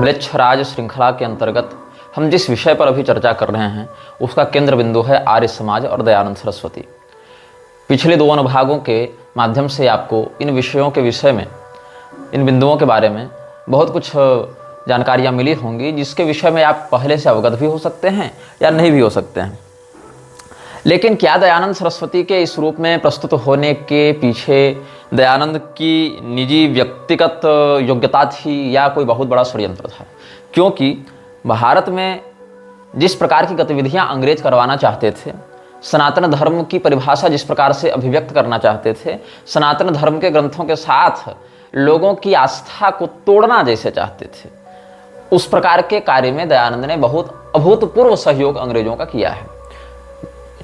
म्लेच्छराज श्रृंखला के अंतर्गत हम जिस विषय पर अभी चर्चा कर रहे हैं उसका केंद्र बिंदु है आर्य समाज और दयानंद सरस्वती। पिछले दो अनुभागों के माध्यम से आपको इन विषयों के विषय में, इन बिंदुओं के बारे में बहुत कुछ जानकारियाँ मिली होंगी, जिसके विषय में आप पहले से अवगत भी हो सकते हैं या नहीं भी हो सकते हैं। लेकिन क्या दयानंद सरस्वती के इस रूप में प्रस्तुत होने के पीछे दयानंद की निजी व्यक्तिगत योग्यता थी या कोई बहुत बड़ा षड्यंत्र था? क्योंकि भारत में जिस प्रकार की गतिविधियां अंग्रेज करवाना चाहते थे, सनातन धर्म की परिभाषा जिस प्रकार से अभिव्यक्त करना चाहते थे, सनातन धर्म के ग्रंथों के साथ लोगों की आस्था को तोड़ना जैसे चाहते थे, उस प्रकार के कार्य में दयानंद ने बहुत अभूतपूर्व सहयोग अंग्रेजों का किया है,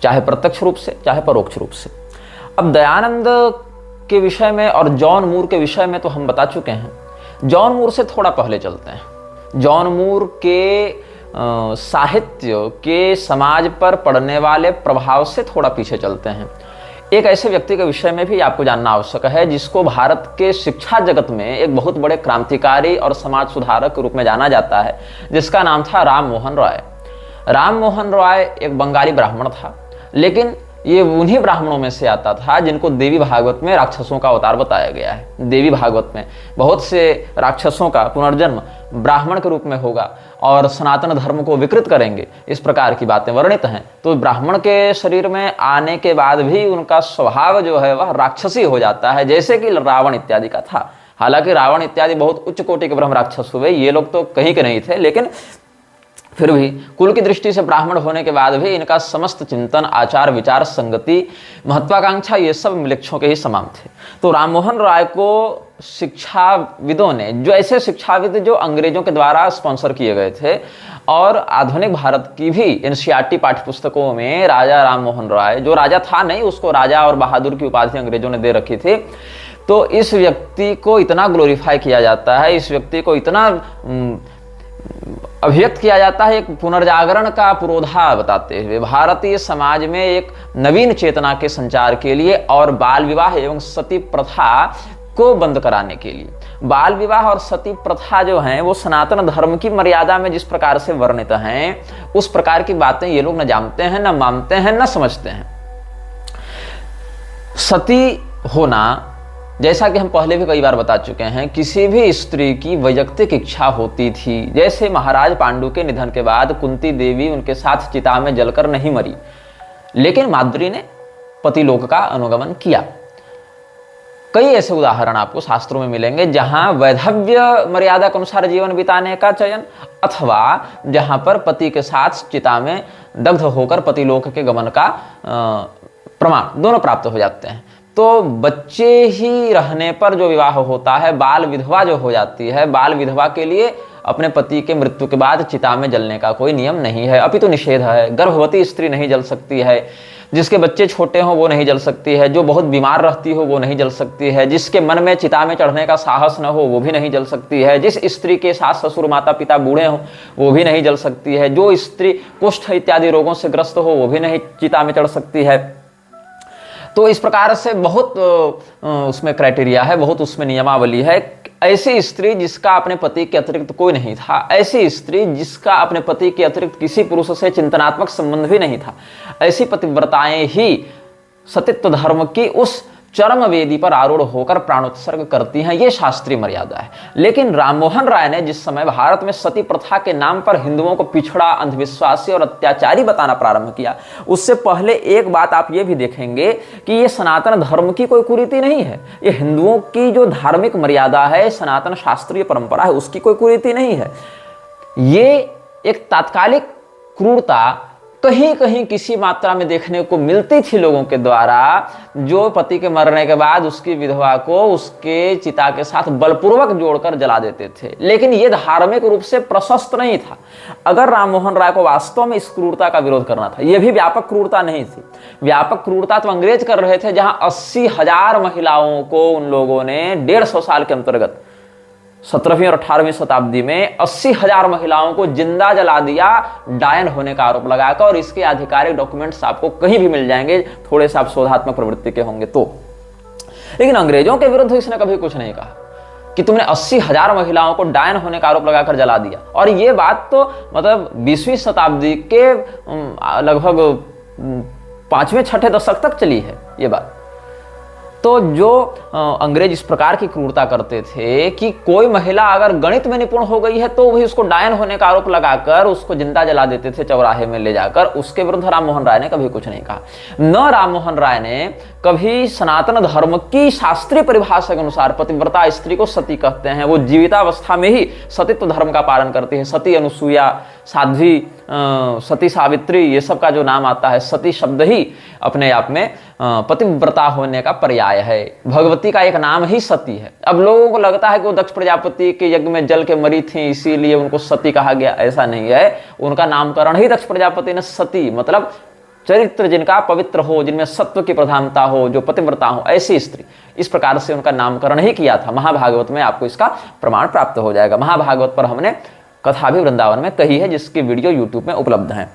चाहे प्रत्यक्ष रूप से चाहे परोक्ष रूप से। अब दयानंद के विषय में और जॉन मूर के विषय में तो हम बता चुके हैं। जॉन मूर से थोड़ा पहले चलते हैं। जॉन मूर के साहित्य के समाज पर पड़ने वाले प्रभाव से थोड़ा पीछे चलते हैं। एक ऐसे व्यक्ति के विषय में भी आपको जानना आवश्यक है जिसको भारत के शिक्षा जगत में एक बहुत बड़े क्रांतिकारी और समाज सुधारक के रूप में जाना जाता है, जिसका नाम था राम मोहन रॉय। राम मोहन रॉय एक बंगाली ब्राह्मण था, लेकिन ये उन्हीं ब्राह्मणों में से आता था जिनको देवी भागवत में राक्षसों का अवतार बताया गया है। देवी भागवत में बहुत से राक्षसों का पुनर्जन्म ब्राह्मण के रूप में होगा और सनातन धर्म को विकृत करेंगे, इस प्रकार की बातें वर्णित हैं। तो ब्राह्मण के शरीर में आने के बाद भी उनका स्वभाव जो है वह राक्षसी हो जाता है, जैसे कि रावण इत्यादि का था। हालांकि रावण इत्यादि बहुत उच्च कोटि के ब्रह्म राक्षस हुए, ये लोग तो कहीं के नहीं थे, लेकिन फिर भी कुल की दृष्टि से ब्राह्मण होने के बाद भी इनका समस्त चिंतन, आचार, विचार, संगति, महत्वाकांक्षा ये सब म्लेच्छों के ही समान थे। तो राम मोहन रॉय को शिक्षाविदों ने, जो ऐसे शिक्षाविद जो अंग्रेजों के द्वारा स्पॉन्सर किए गए थे और आधुनिक भारत की भी एनसीईआरटी पाठ्यपुस्तकों में राजा राम मोहन रॉय, जो राजा था नहीं, उसको राजा और बहादुर की उपाधि अंग्रेजों ने दे रखी थी। तो इस व्यक्ति को इतना ग्लोरीफाई किया जाता है, इस व्यक्ति को इतना अभिव्यक्त किया जाता है, एक पुनर्जागरण का पुरोधा बताते हुए भारतीय समाज में एक नवीन चेतना के संचार के लिए और बाल विवाह एवं सती प्रथा को बंद कराने के लिए। बाल विवाह और सती प्रथा जो हैं वो सनातन धर्म की मर्यादा में जिस प्रकार से वर्णित हैं, उस प्रकार की बातें ये लोग न जानते हैं, न मानते हैं, न समझते हैं। सती होना, जैसा कि हम पहले भी कई बार बता चुके हैं, किसी भी स्त्री की वैयक्तिक इच्छा होती थी। जैसे महाराज पांडु के निधन के बाद कुंती देवी उनके साथ चिता में जलकर नहीं मरी, लेकिन माद्री ने पतिलोक का अनुगमन किया। कई ऐसे उदाहरण आपको शास्त्रों में मिलेंगे जहां वैधव्य मर्यादा के अनुसार जीवन बिताने का चयन, अथवा जहां पर पति के साथ चिता में दग्ध होकर पतिलोक के गमन का प्रमाण दोनों प्राप्त हो जाते हैं। तो बच्चे ही रहने पर जो विवाह होता है, बाल विधवा जो हो जाती है, बाल विधवा के लिए अपने पति के मृत्यु के बाद चिता में जलने का कोई नियम नहीं है, अपितु निषेध है। गर्भवती स्त्री नहीं जल सकती है, जिसके बच्चे छोटे हों वो नहीं जल सकती है, जो बहुत बीमार रहती हो वो नहीं जल सकती है, जिसके मन में चिता में चढ़ने का साहस न हो वो भी नहीं जल सकती है, जिस स्त्री के सास ससुर माता पिता बूढ़े हों वो भी नहीं जल सकती है, जो स्त्री कुष्ठ इत्यादि रोगों से ग्रस्त हो वो भी नहीं चिता में चढ़ सकती है। तो इस प्रकार से बहुत उसमें क्राइटेरिया है, बहुत उसमें नियमावली है। ऐसी स्त्री जिसका अपने पति के अतिरिक्त कोई नहीं था, ऐसी स्त्री जिसका अपने पति के अतिरिक्त किसी पुरुष से चिंतनात्मक संबंध भी नहीं था, ऐसी पतिव्रताएं ही सतीत्व धर्म की उस चरम वेदी पर आरूढ़ होकर प्राणोत्सर्ग करती हैं। ये शास्त्रीय मर्यादा है। लेकिन राममोहन राय ने जिस समय भारत में सती प्रथा के नाम पर हिंदुओं को पिछड़ा, अंधविश्वासी और अत्याचारी बताना प्रारंभ किया, उससे पहले एक बात आप ये भी देखेंगे कि ये सनातन धर्म की कोई कुरीति नहीं है, ये हिंदुओं की जो धार्मिक मर्यादा है, सनातन शास्त्रीय परंपरा है, उसकी कोई कुरीति नहीं है। ये एक तात्कालिक क्रूरता कहीं कहीं किसी मात्रा में देखने को मिलती थी लोगों के द्वारा, जो पति के मरने के बाद उसकी विधवा को उसके चिता के साथ बलपूर्वक जोड़कर जला देते थे। लेकिन यह धार्मिक रूप से प्रशस्त नहीं था। अगर राममोहन राय को वास्तव में इस क्रूरता का विरोध करना था, यह भी व्यापक क्रूरता नहीं थी। व्यापक क्रूरता तो अंग्रेज कर रहे थे, जहां 80,000 महिलाओं को उन लोगों ने 150 साल के अंतर्गत 17वीं और 18वीं शताब्दी में 80,000 महिलाओं को जिंदा जला दिया, डायन होने का आरोप लगाकर। और इसके आधिकारिक डॉक्यूमेंट्स आपको कहीं भी मिल जाएंगे, थोड़े से आप शोधात्मक प्रवृत्ति के होंगे तो। लेकिन अंग्रेजों के विरुद्ध इसने कभी कुछ नहीं कहा। कि तुमने 80,000 महिलाओं को डायन होने का आरोप लगाकर जला दिया। और ये बात तो मतलब 20वीं शताब्दी के लगभग 5वें-6ठे दशक तक चली है ये बात। तो जो अंग्रेज इस प्रकार की क्रूरता करते थे कि कोई महिला अगर गणित में निपुण हो गई है तो वही उसको डायन होने का आरोप लगाकर उसको जिंदा जला देते थे चौराहे में ले जाकर। उसके विरुद्ध राम मोहन राय ने कभी कुछ नहीं कहा। न राम मोहन राय ने कभी सनातन धर्म की शास्त्रीय परिभाषा के अनुसार पतिव्रता स्त्री को सती कहते हैं, वो जीवितावस्था में ही सतीत्व धर्म का पालन करती है। सती अनुसुईया, साध्वी, सती सावित्री, ये सब का जो नाम आता है, सती शब्द ही अपने आप में पतिव्रता होने का पर्याय है। भगवती का एक नाम ही सती है। अब लोगों को लगता है कि वो दक्ष प्रजापति के यज्ञ में जल के मरी थी इसीलिए उनको सती कहा गया, ऐसा नहीं है। उनका नामकरण ही दक्ष प्रजापति ने सती, मतलब चरित्र जिनका पवित्र हो, जिनमें सत्व की प्रधानता हो, जो पतिव्रता हो, ऐसी स्त्री, इस प्रकार से उनका नामकरण ही किया था। महाभागवत में आपको इसका प्रमाण प्राप्त हो जाएगा। महाभागवत पर हमने कथा भी वृंदावन में कही है, जिसकी वीडियो यूट्यूब में उपलब्ध है।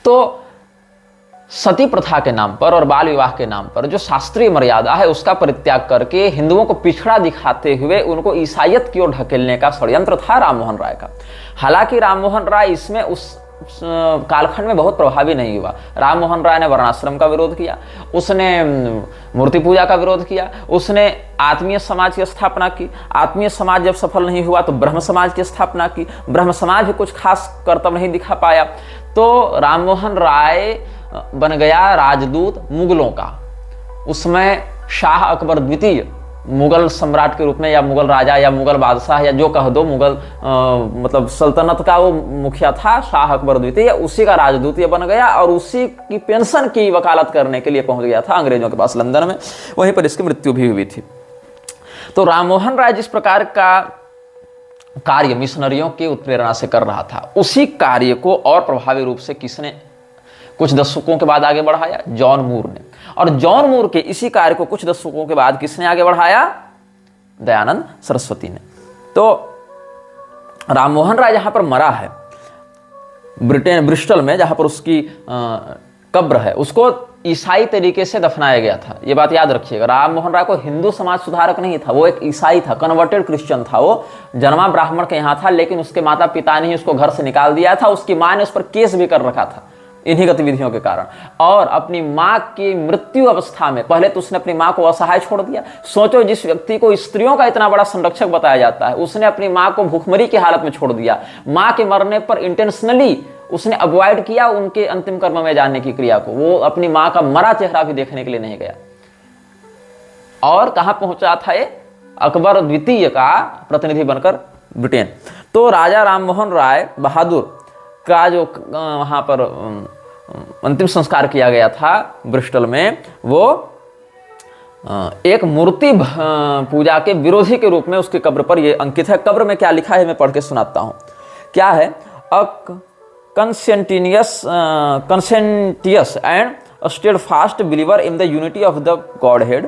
तो सती प्रथा के नाम पर और बाल विवाह के नाम पर जो शास्त्रीय मर्यादा है उसका परित्याग करके हिंदुओं को पिछड़ा दिखाते हुए उनको ईसाईयत की ओर ढकेलने का षड्यंत्र था राम मोहन राय का। हालांकि राम मोहन राय इसमें उस कालखंड में बहुत प्रभावी नहीं हुआ। राम मोहन राय ने वर्णाश्रम का विरोध किया, उसने मूर्ति पूजा का विरोध किया, उसने आत्मीय समाज की स्थापना की। आत्मीय समाज जब सफल नहीं हुआ तो ब्रह्म समाज की स्थापना की। ब्रह्म समाज भी कुछ खास कर्तव्य नहीं दिखा पाया। तो राम मोहन राय बन गया राजदूत मुगलों का। उसमें शाह अकबर द्वितीय मुगल सम्राट के रूप में, या मुगल राजा या मुगल बादशाह या जो कह दो, मुगल मतलब सल्तनत का वो मुखिया था शाह अकबर द्वितीय, उसी का राजदूत ये बन गया और उसी की पेंशन की वकालत करने के लिए पहुंच गया था अंग्रेजों के पास लंदन में। वहीं पर इसकी मृत्यु भी हुई थी। तो राम मोहन राय जिस प्रकार का कार्य मिशनरियों की उत्प्रेरणा से कर रहा था, उसी कार्य को और प्रभावी रूप से किसने कुछ दशकों के बाद आगे बढ़ाया? जॉन मूर ने। और जॉन मूर के इसी कार्य को कुछ दशकों के बाद किसने आगे बढ़ाया? दयानंद सरस्वती ने। तो राम मोहन राय जहां पर मरा है ब्रिस्टल में, जहां पर उसकी कब्र है, उसको ईसाई तरीके से दफनाया गया था। ये बात याद रखिएगा। राम मोहन राय को हिंदू समाज सुधारक नहीं था, वो एक ईसाई था, कन्वर्टेड क्रिश्चियन था। वो जन्मा ब्राह्मण के यहाँ था, लेकिन उसके माता पिता ने ही उसको घर से निकाल दिया था। उसकी माँ ने उस पर केस भी कर रखा था इन्हीं गतिविधियों के कारण। और अपनी माँ की मृत्यु अवस्था में पहले तो उसने अपनी माँ को असहाय छोड़ दिया। सोचो, जिस व्यक्ति को स्त्रियों का इतना बड़ा संरक्षक बताया जाता है, उसने अपनी माँ को भूखमरी की हालत में छोड़ दिया। माँ के मरने पर इंटेंशनली उसने अवॉइड किया उनके अंतिम कर्म में जाने की क्रिया को। वो अपनी माँ का मरा चेहरा भी देखने के लिए नहीं गया। और कहां पहुंचा था ये? अकबर द्वितीय का प्रतिनिधि बनकर ब्रिटेन। तो राजा राम मोहन राय बहादुर का जो वहां पर अंतिम संस्कार किया गया था ब्रिस्टल में, वो एक मूर्ति पूजा के विरोधी के रूप में उसकी कब्र पर यह अंकित है। कब्र में क्या लिखा है मैं पढ़ के सुनाता हूं। क्या है? Conscientious and a steadfast believer in the unity of the Godhead,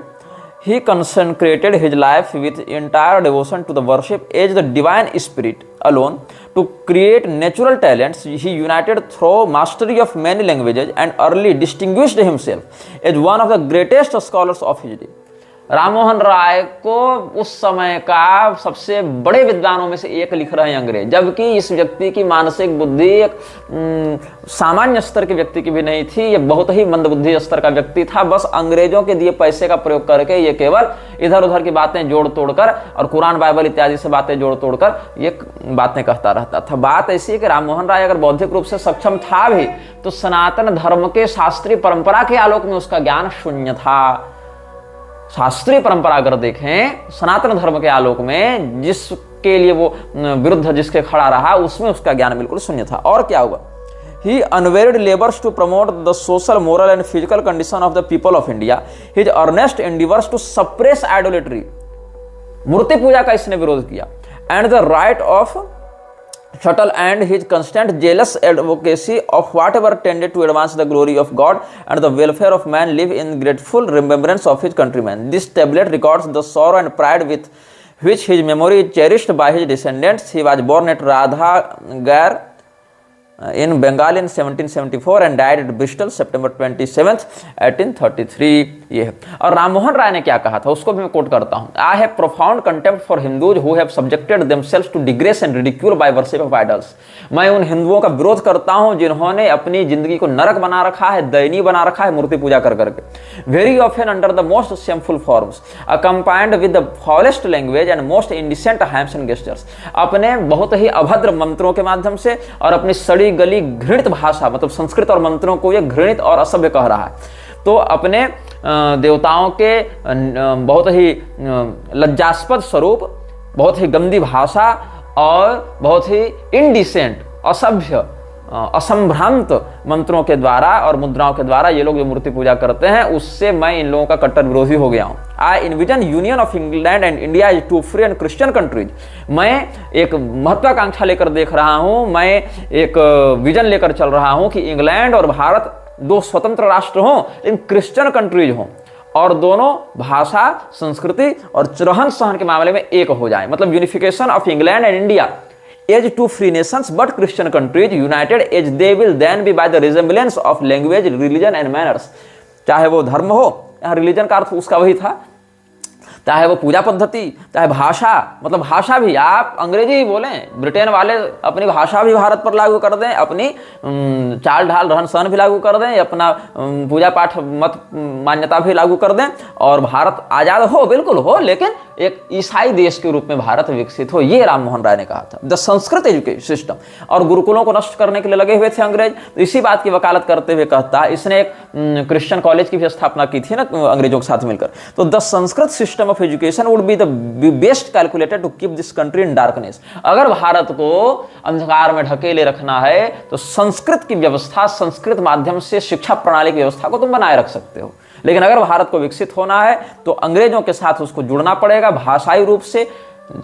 he consecrated his life with entire devotion to the worship as the divine spirit alone. To create natural talents, he united through mastery of many languages and early distinguished himself as one of the greatest scholars of his day. Ram Mohan राय को उस समय का सबसे बड़े विद्वानों में से एक लिख रहे हैं अंग्रेज, जबकि इस व्यक्ति की मानसिक बुद्धि एक सामान्य स्तर के व्यक्ति की भी नहीं थी। ये बहुत ही मंदबुद्धि स्तर का व्यक्ति था। बस अंग्रेजों के दिए पैसे का प्रयोग करके ये केवल इधर उधर की बातें जोड़ तोड़कर और कुरान बाइबल इत्यादि से बातें जोड़ तोड़कर ये बातें कहता रहता था। बात ऐसी है कि राम मोहन राय अगर बौद्धिक रूप से सक्षम था भी तो सनातन धर्म के शास्त्रीय परंपरा के आलोक में उसका ज्ञान शून्य था। शास्त्रीय परंपरा अगर देखें सनातन धर्म के आलोक में, जिसके लिए वो विरुद्ध जिसके खड़ा रहा, उसमें उसका ज्ञान बिल्कुल शून्य था। और क्या हुआ? He unwearied labors to promote the social, moral and physical condition of the people of India. His earnest endeavors to suppress idolatry, मूर्ति पूजा का इसने विरोध किया, and the right of shuttle, and his constant jealous advocacy of whatever tended to advance the glory of God and the welfare of man live in grateful remembrance of his countrymen. This tablet records the sorrow and pride with which his memory is cherished by his descendants. He was born at Radhagar in Bengal in 1774 and died at Bristol September 27th, 1833. ये है। और राममोहन राय ने क्या कहा था उसको भी मैं कोट करता हूं, I have profound contempt for Hindus who have subjected themselves to disgrace and ridicule by worship of idols. मैं उन हिंदुओं का विरोध करता हूं जिन्होंने अपनी जिंदगी को नरक बना रखा है, दयनीय बना रखा है मूर्ति पूजा कर करके। Very often under the most shameful forms accompanied with the foulest language and most indecent hymns and gestures. अपने बहुत ही अभद्र मंत्रों के माध्यम से और अपनी सड़ी गली घृणित भाषा, मतलब संस्कृत और मंत्रों को यह घृणित और असभ्य कह रहा है। तो अपने देवताओं के बहुत ही लज्जास्पद स्वरूप, बहुत ही गंदी भाषा और बहुत ही इनडिसेंट, असभ्य, असंभ्रांत मंत्रों के द्वारा और मुद्राओं के द्वारा ये लोग जो मूर्ति पूजा करते हैं, उससे मैं इन लोगों का कट्टर विरोधी हो गया हूं। I envision union of England and India is to free and Christian countries. मैं एक महत्वाकांक्षा लेकर देख रहा हूं, मैं एक विजन लेकर चल रहा हूं कि इंग्लैंड और भारत दो स्वतंत्र राष्ट्र हों लेकिन क्रिश्चियन कंट्रीज हों, और दोनों भाषा, संस्कृति और रहन सहन के मामले में एक हो जाए। मतलब unification of England and India as two free nations but Christian countries united as they will then be by the resemblance of language, religion and manners. चाहे वो धर्म हो, यहाँ रिलीजन का अर्थ उसका वही था, चाहे वो पूजा पद्धति, चाहे भाषा, मतलब भाषा भी आप अंग्रेजी ही बोलें, ब्रिटेन वाले अपनी भाषा भी भारत पर लागू कर दें, अपनी चाल ढाल रहन सहन भी लागू कर दें, अपना पूजा पाठ मत मान्यता भी लागू कर दें, और भारत आज़ाद हो, बिल्कुल हो, लेकिन एक ईसाई देश के रूप में भारत विकसित हो। ये राममोहन राय ने कहा था। द संस्कृत एजुकेशन सिस्टम, और गुरुकुलों को नष्ट करने के लिए लगे हुए थे अंग्रेज। तो इसी बात की वकालत करते हुए कहता है, इसने एक क्रिश्चियन कॉलेज की भी स्थापना की थी ना अंग्रेजों के साथ मिलकर। तो the Sanskrit system of education would be the best calculated to keep this country in darkness. अगर भारत को अंधकार में ढकेले रखना है तो संस्कृत की व्यवस्था, संस्कृत माध्यम से शिक्षा प्रणाली की व्यवस्था को तुम बनाए रख सकते हो। लेकिन अगर भारत को विकसित होना है तो अंग्रेजों के साथ उसको जुड़ना पड़ेगा, भाषाई रूप से,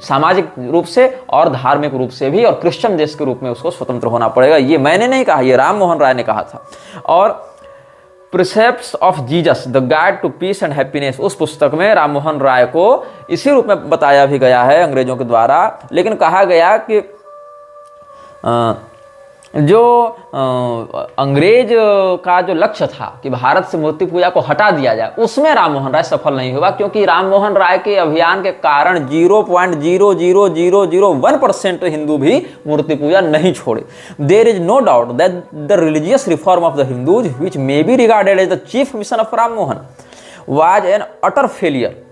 सामाजिक रूप से और धार्मिक रूप से भी, और क्रिश्चियन देश के रूप में उसको स्वतंत्र होना पड़ेगा। ये मैंने नहीं कहा, ये राममोहन राय ने कहा था। और precepts of Jesus the guide to peace and happiness, उस पुस्तक में राममोहन राय को इसी रूप में बताया भी गया है अंग्रेजों के द्वारा। लेकिन कहा गया कि जो अंग्रेज का जो लक्ष्य था कि भारत से मूर्ति पूजा को हटा दिया जाए, उसमें राममोहन राय सफल नहीं हुआ, क्योंकि राममोहन राय के अभियान के कारण 0.00001% हिंदू भी मूर्ति पूजा नहीं छोड़े। There is no doubt that the religious reform of the Hindus which may be regarded as the chief mission of Rammohan was an utter failure.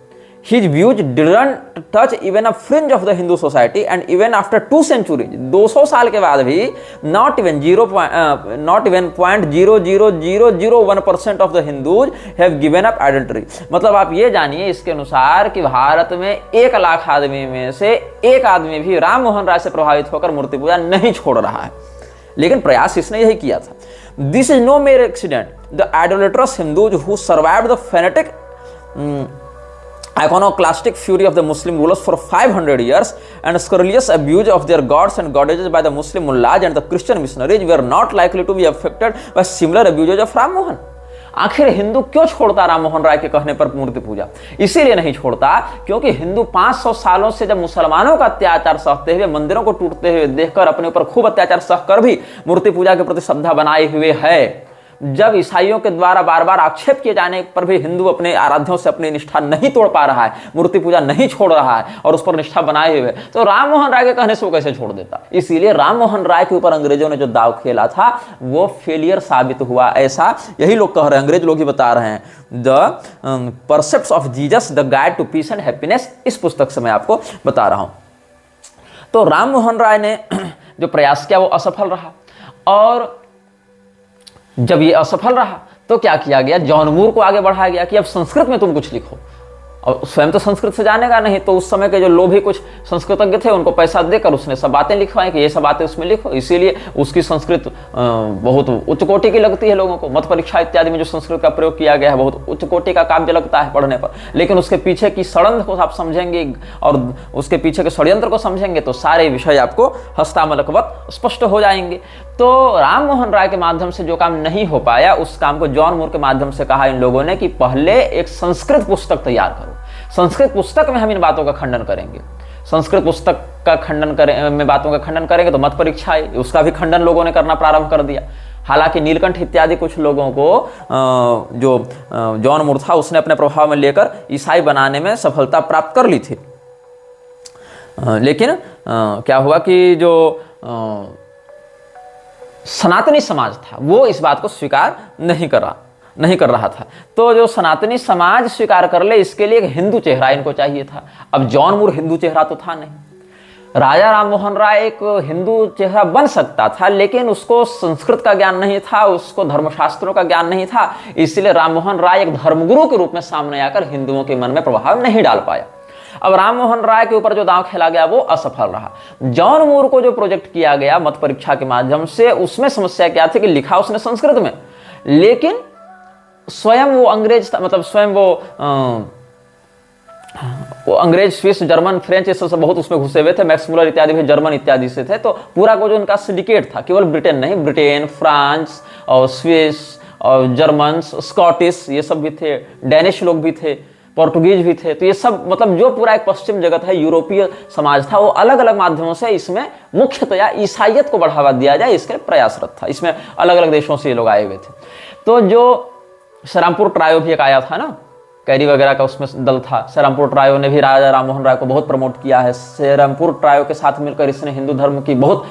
His views didn't touch even a fringe of the Hindu society, and even after 2 centuries, 200 साल के बाद भी not even 0.00001% of the Hindus have given up idolatry। मतलब आप ये जानिए इसके अनुसार कि भारत में 1 लाख आदमी में से 1 आदमी भी राममोहन राय से प्रभावित होकर मूर्ति पूजा नहीं छोड़ रहा है। लेकिन प्रयास इसने यही किया था। This is no mere accident. The idolatrous Hindus who survived the fanatic iconoclastic fury of the Muslim rulers for 500 years and scurrilous abuse of their gods and goddesses by the Muslim mullahs and the Christian missionaries were not likely to be affected by similar abuses of Ram Mohan। आखिर हिंदू क्यों छोड़ता राममोहन राय के कहने पर मूर्ति पूजा? इसीलिए नहीं छोड़ता क्योंकि हिंदू 500 सालों से जब मुसलमानों का अत्याचार सहते हुए, मंदिरों को टूटते हुए देखकर अपने ऊपर खूब अत्याचार सहकर भी मूर्ति पूजा के प्रति श्रद्धा बनाए हुए है। जब ईसाइयों के द्वारा बार बार आक्षेप किए जाने पर भी हिंदू अपने आराध्यों से अपनी निष्ठा नहीं तोड़ पा रहा है, मूर्ति पूजा नहीं छोड़ रहा है और उस पर निष्ठा बनाए हुए, तो राममोहन राय के कहने से वो कैसे छोड़ देता? इसीलिए राममोहन राय के ऊपर अंग्रेजों ने जो दाव खेला था वो फेलियर साबित हुआ। ऐसा यही लोग कह रहे हैं, अंग्रेज लोग ही बता रहे हैं। The percepts of Jesus the guide to peace and happiness, इस पुस्तक से मैं आपको बता रहा हूं। तो राममोहन राय ने जो प्रयास किया वो असफल रहा, और जब ये असफल रहा तो क्या किया गया? जॉन मूर को आगे बढ़ाया गया कि अब संस्कृत में तुम कुछ लिखो, और स्वयं तो संस्कृत से जानेगा नहीं, तो उस समय के जो लोभी कुछ संस्कृतज्ञ थे उनको पैसा देकर उसने सब बातें लिखवाई कि ये सब बातें उसमें लिखो। इसीलिए उसकी संस्कृत बहुत उच्च कोटि की लगती है लोगों को। मत परीक्षा इत्यादि में जो संस्कृत का प्रयोग किया गया है बहुत उच्च कोटि का काव्य लगता है पढ़ने पर। लेकिन उसके पीछे की षड्यंत्र को आप समझेंगे और उसके पीछे के षड्यंत्र को समझेंगे तो सारे विषय आपको हस्तामलकवत स्पष्ट हो जाएंगे। तो राममोहन राय के माध्यम से जो काम नहीं हो पाया, उस काम को जॉन मूर के माध्यम से कहा इन लोगों ने कि पहले एक संस्कृत पुस्तक तैयार करो। संस्कृत पुस्तक में हम इन बातों का खंडन करेंगे। संस्कृत पुस्तक का खंडन करें में बातों का खंडन करेंगे तो मत परीक्षा है, उसका भी खंडन लोगों ने करना प्रारंभ कर दिया। हालांकि नीलकंठ इत्यादि कुछ लोगों को जो जॉन मूर था उसने अपने प्रभाव में लेकर ईसाई बनाने में सफलता प्राप्त कर ली थी। लेकिन क्या हुआ कि जो सनातनी समाज था वो इस बात को स्वीकार नहीं कर रहा था। तो जो सनातनी समाज स्वीकार कर ले इसके लिए एक हिंदू चेहरा इनको चाहिए था। अब जॉन मूर हिंदू चेहरा तो था नहीं। राजा राम मोहन राय एक हिंदू चेहरा बन सकता था, लेकिन उसको संस्कृत का ज्ञान नहीं था, उसको धर्मशास्त्रों का ज्ञान नहीं था, इसलिए राम मोहन राय एक धर्मगुरु के रूप में सामने आकर हिंदुओं के मन में प्रभाव नहीं डाल पाया। अब राम मोहन राय के ऊपर जो दांव खेला गया वो असफल रहा। जॉन मूर को जो प्रोजेक्ट किया गया मत परीक्षा के माध्यम से, उसमें समस्या क्या थी कि लिखा उसने संस्कृत में, लेकिन स्वयं वो अंग्रेज था, मतलब स्वयं वो अंग्रेज, स्विस, जर्मन, फ्रेंच ये सब बहुत उसमें घुसे हुए थे। मैक्स मुलर इत्यादि भी जर्मन इत्यादि से थे। तो पूरा को जो उनका सिंडिकेट था, केवल ब्रिटेन नहीं, ब्रिटेन, फ्रांस और स्विस और जर्मन, स्कॉटिश ये सब भी थे, डेनिश लोग भी थे, पोर्टुगीज भी थे। तो ये सब मतलब जो पूरा एक पश्चिम जगत है, यूरोपीय समाज था, वो अलग अलग माध्यमों से इसमें मुख्यतया ईसाइयत को बढ़ावा दिया जाए इसके लिए प्रयासरत था। इसमें अलग अलग देशों से ये लोग आए हुए थे। तो जो सेरामपुर ट्रायो भी एक आया था ना, कैरी वगैरह का उसमें दल था। सेरामपुर ट्रायो ने भी राजा राम मोहन राय को बहुत प्रमोट किया है। सेरामपुर ट्रायो के साथ मिलकर इसने हिंदू धर्म की बहुत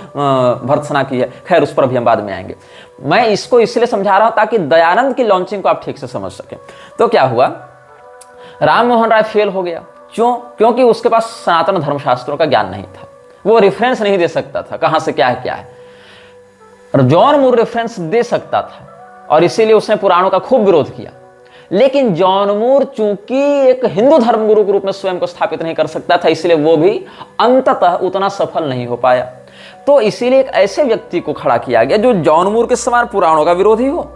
भर्त्सना की है। खैर उस पर भी हम बाद में आएंगे। मैं इसको इसलिए समझा रहा हूं ताकि दयानंद की लॉन्चिंग को आप ठीक से समझ सकें। तो क्या हुआ, राम मोहन राय फेल हो गया। क्यों? क्योंकि उसके पास सनातन धर्मशास्त्रों का ज्ञान नहीं था, वो रेफरेंस नहीं दे सकता था कहां से क्या है। और जॉन मूर रेफरेंस दे सकता था और इसीलिए उसने पुराणों का खूब विरोध किया। लेकिन जॉन मूर चूंकि एक हिंदू धर्मगुरु के रूप में स्वयं को स्थापित नहीं कर सकता था, इसलिए वो भी अंततः उतना सफल नहीं हो पाया। तो इसीलिए एक ऐसे व्यक्ति को खड़ा किया गया जो जॉन मूर के समान पुराणों का विरोधी हो,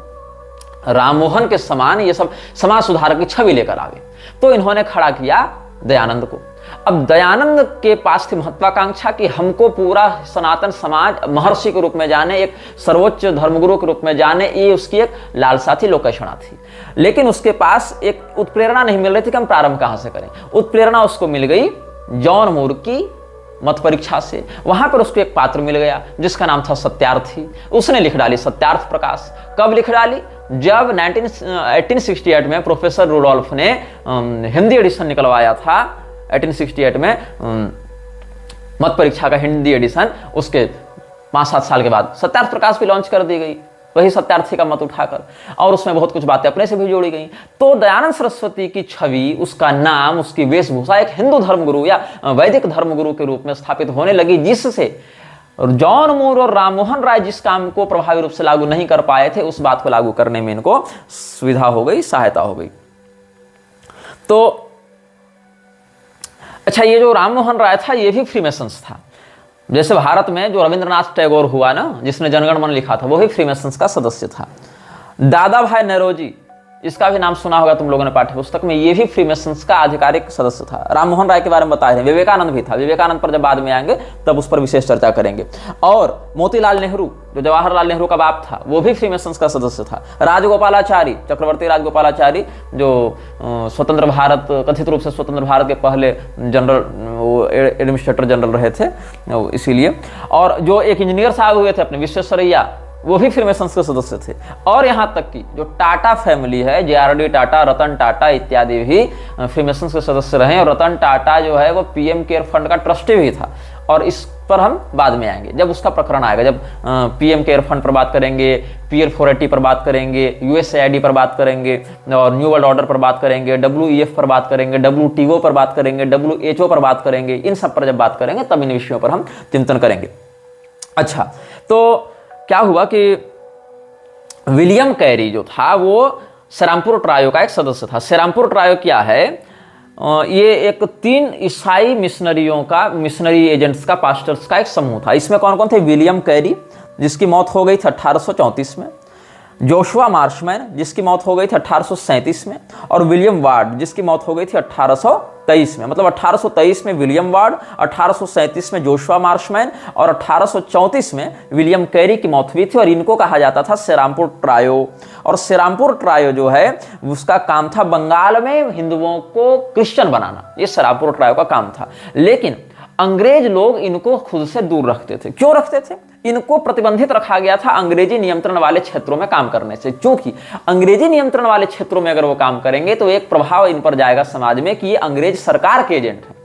राममोहन के समान ये सब समाज सुधारक की छवि लेकर आवे। तो इन्होंने खड़ा किया दयानंद को। अब दयानंद के पास थी महत्वाकांक्षा कि हमको पूरा सनातन समाज महर्षि के रूप में जाने, एक सर्वोच्च धर्मगुरु के रूप में जाने, ये उसकी एक लालसा थी, लोकेशना थी। लेकिन उसके पास एक उत्प्रेरणा नहीं मिल रही थी कि हम प्रारंभ कहां से करें। उत्प्रेरणा उसको मिल गई जॉन मूर की मत परीक्षा से। वहां पर उसको एक पात्र मिल गया जिसका नाम था सत्यार्थी। उसने लिख डाली सत्यार्थ प्रकाश। कब लिख डाली? जब 1868 में प्रोफेसर रुडोल्फ ने हिंदी एडिशन निकलवाया था। 1868 में मत परीक्षा का हिंदी एडिशन, उसके 5-7 साल के बाद सत्यार्थ प्रकाश भी लॉन्च कर दी गई, वही सत्यार्थी का मत उठाकर, और उसमें बहुत कुछ बातें अपने से भी जोड़ी गई। तो दयानंद सरस्वती की छवि, उसका नाम, उसकी वेशभूषा एक हिंदू धर्मगुरु या वैदिक धर्मगुरु के रूप में स्थापित होने लगी, जिससे जॉन मूर और राममोहन राय जिस काम को प्रभावी रूप से लागू नहीं कर पाए थे, उस बात को लागू करने में इनको सुविधा हो गई, सहायता हो गई। तो अच्छा, ये जो राममोहन राय था ये भी फ्रीमेसन्स था। जैसे भारत में जो रविंद्रनाथ टैगोर हुआ ना, जिसने जनगण मन लिखा था, वो भी फ्रीमेसन्स का सदस्य था। दादा भाई नौरोजी, इसका भी नाम सुना होगा तुम लोगों ने पाठ्य पुस्तक में, ये भी फ्रीमेसन्स का आधिकारिक सदस्य था। राममोहन राय के बारे में बता रहे हैं। विवेकानंद भी था। विवेकानंद पर जब बाद में आएंगे तब उस पर विशेष चर्चा करेंगे। और मोतीलाल नेहरू, जो जवाहरलाल नेहरू का बाप था, वो भी फ्रीमेसन्स का सदस्य था। राजगोपालाचारी, चक्रवर्ती राजगोपालाचारी, जो स्वतंत्र भारत, कथित रूप से स्वतंत्र भारत के पहले जनरल एडमिनिस्ट्रेटर जनरल रहे थे, इसीलिए। और जो एक इंजीनियर साहब हुए थे अपने, विश्वेश्वरैया, वो भी फ्रीमेसन्स के सदस्य थे। और यहां तक कि जो टाटा फैमिली है, JRD टाटा, रतन टाटा इत्यादि भी फ्रीमेसन्स के सदस्य रहे। और रतन टाटा जो है वो PM केयर फंड का ट्रस्टी भी था। और इस पर हम बाद में आएंगे जब उसका प्रकरण आएगा, जब PM केयर फंड पर बात करेंगे, PR 480 पर बात करेंगे, USAID पर बात करेंगे, और न्यू वर्ल्ड ऑर्डर पर बात करेंगे, WEF पर बात करेंगे, WTO पर बात करेंगे, WHO पर बात करेंगे। इन सब पर जब बात करेंगे तब इन विषयों पर हम चिंतन करेंगे। अच्छा, तो क्या हुआ कि विलियम कैरी जो था वो सेरामपुर ट्रायो का एक सदस्य था। सेरामपुर ट्रायो क्या है? ये एक 3 ईसाई मिशनरी एजेंट्स का, पास्टर्स का एक समूह था। इसमें कौन कौन थे? विलियम कैरी, जिसकी मौत हो गई थी 1834 में, जोशुआ मार्शमैन, जिसकी मौत हो गई थी 1837 में, और विलियम वार्ड, जिसकी मौत हो गई थी 1823 में। मतलब 1823 में विलियम वार्ड, 1837 में जोशुआ मार्शमैन और 1834 में विलियम कैरी की मौत हुई थी। और इनको कहा जाता था सेरामपुर ट्रायो। और सेरामपुर ट्रायो जो है उसका काम था बंगाल में हिंदुओं को क्रिश्चियन बनाना। ये सेरामपुर ट्रायो का काम था। लेकिन अंग्रेज लोग इनको खुद से दूर रखते थे। क्यों रखते थे? इनको प्रतिबंधित रखा गया था अंग्रेजी नियंत्रण वाले क्षेत्रों में काम करने से, क्योंकि अंग्रेजी नियंत्रण वाले क्षेत्रों में अगर वो काम करेंगे तो एक प्रभाव इन पर जाएगा समाज में कि ये अंग्रेज सरकार के एजेंट हैं,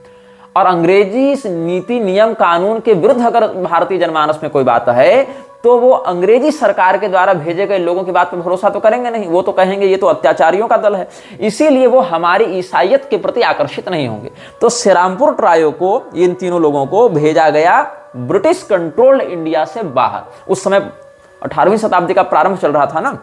और अंग्रेजी नीति नियम कानून के विरुद्ध अगर भारतीय जनमानस में कोई बात है तो वो अंग्रेजी सरकार के द्वारा भेजे गए लोगों की बात पर भरोसा तो करेंगे नहीं, वो तो कहेंगे ये तो अत्याचारियों का दल है, इसीलिए वो हमारी ईसाइयत के प्रति आकर्षित नहीं होंगे। तो सेरामपुर ट्रायो को, इन तीनों लोगों को भेजा गया ब्रिटिश कंट्रोल्ड इंडिया से बाहर। उस समय 18वीं शताब्दी का प्रारंभ चल रहा था ना,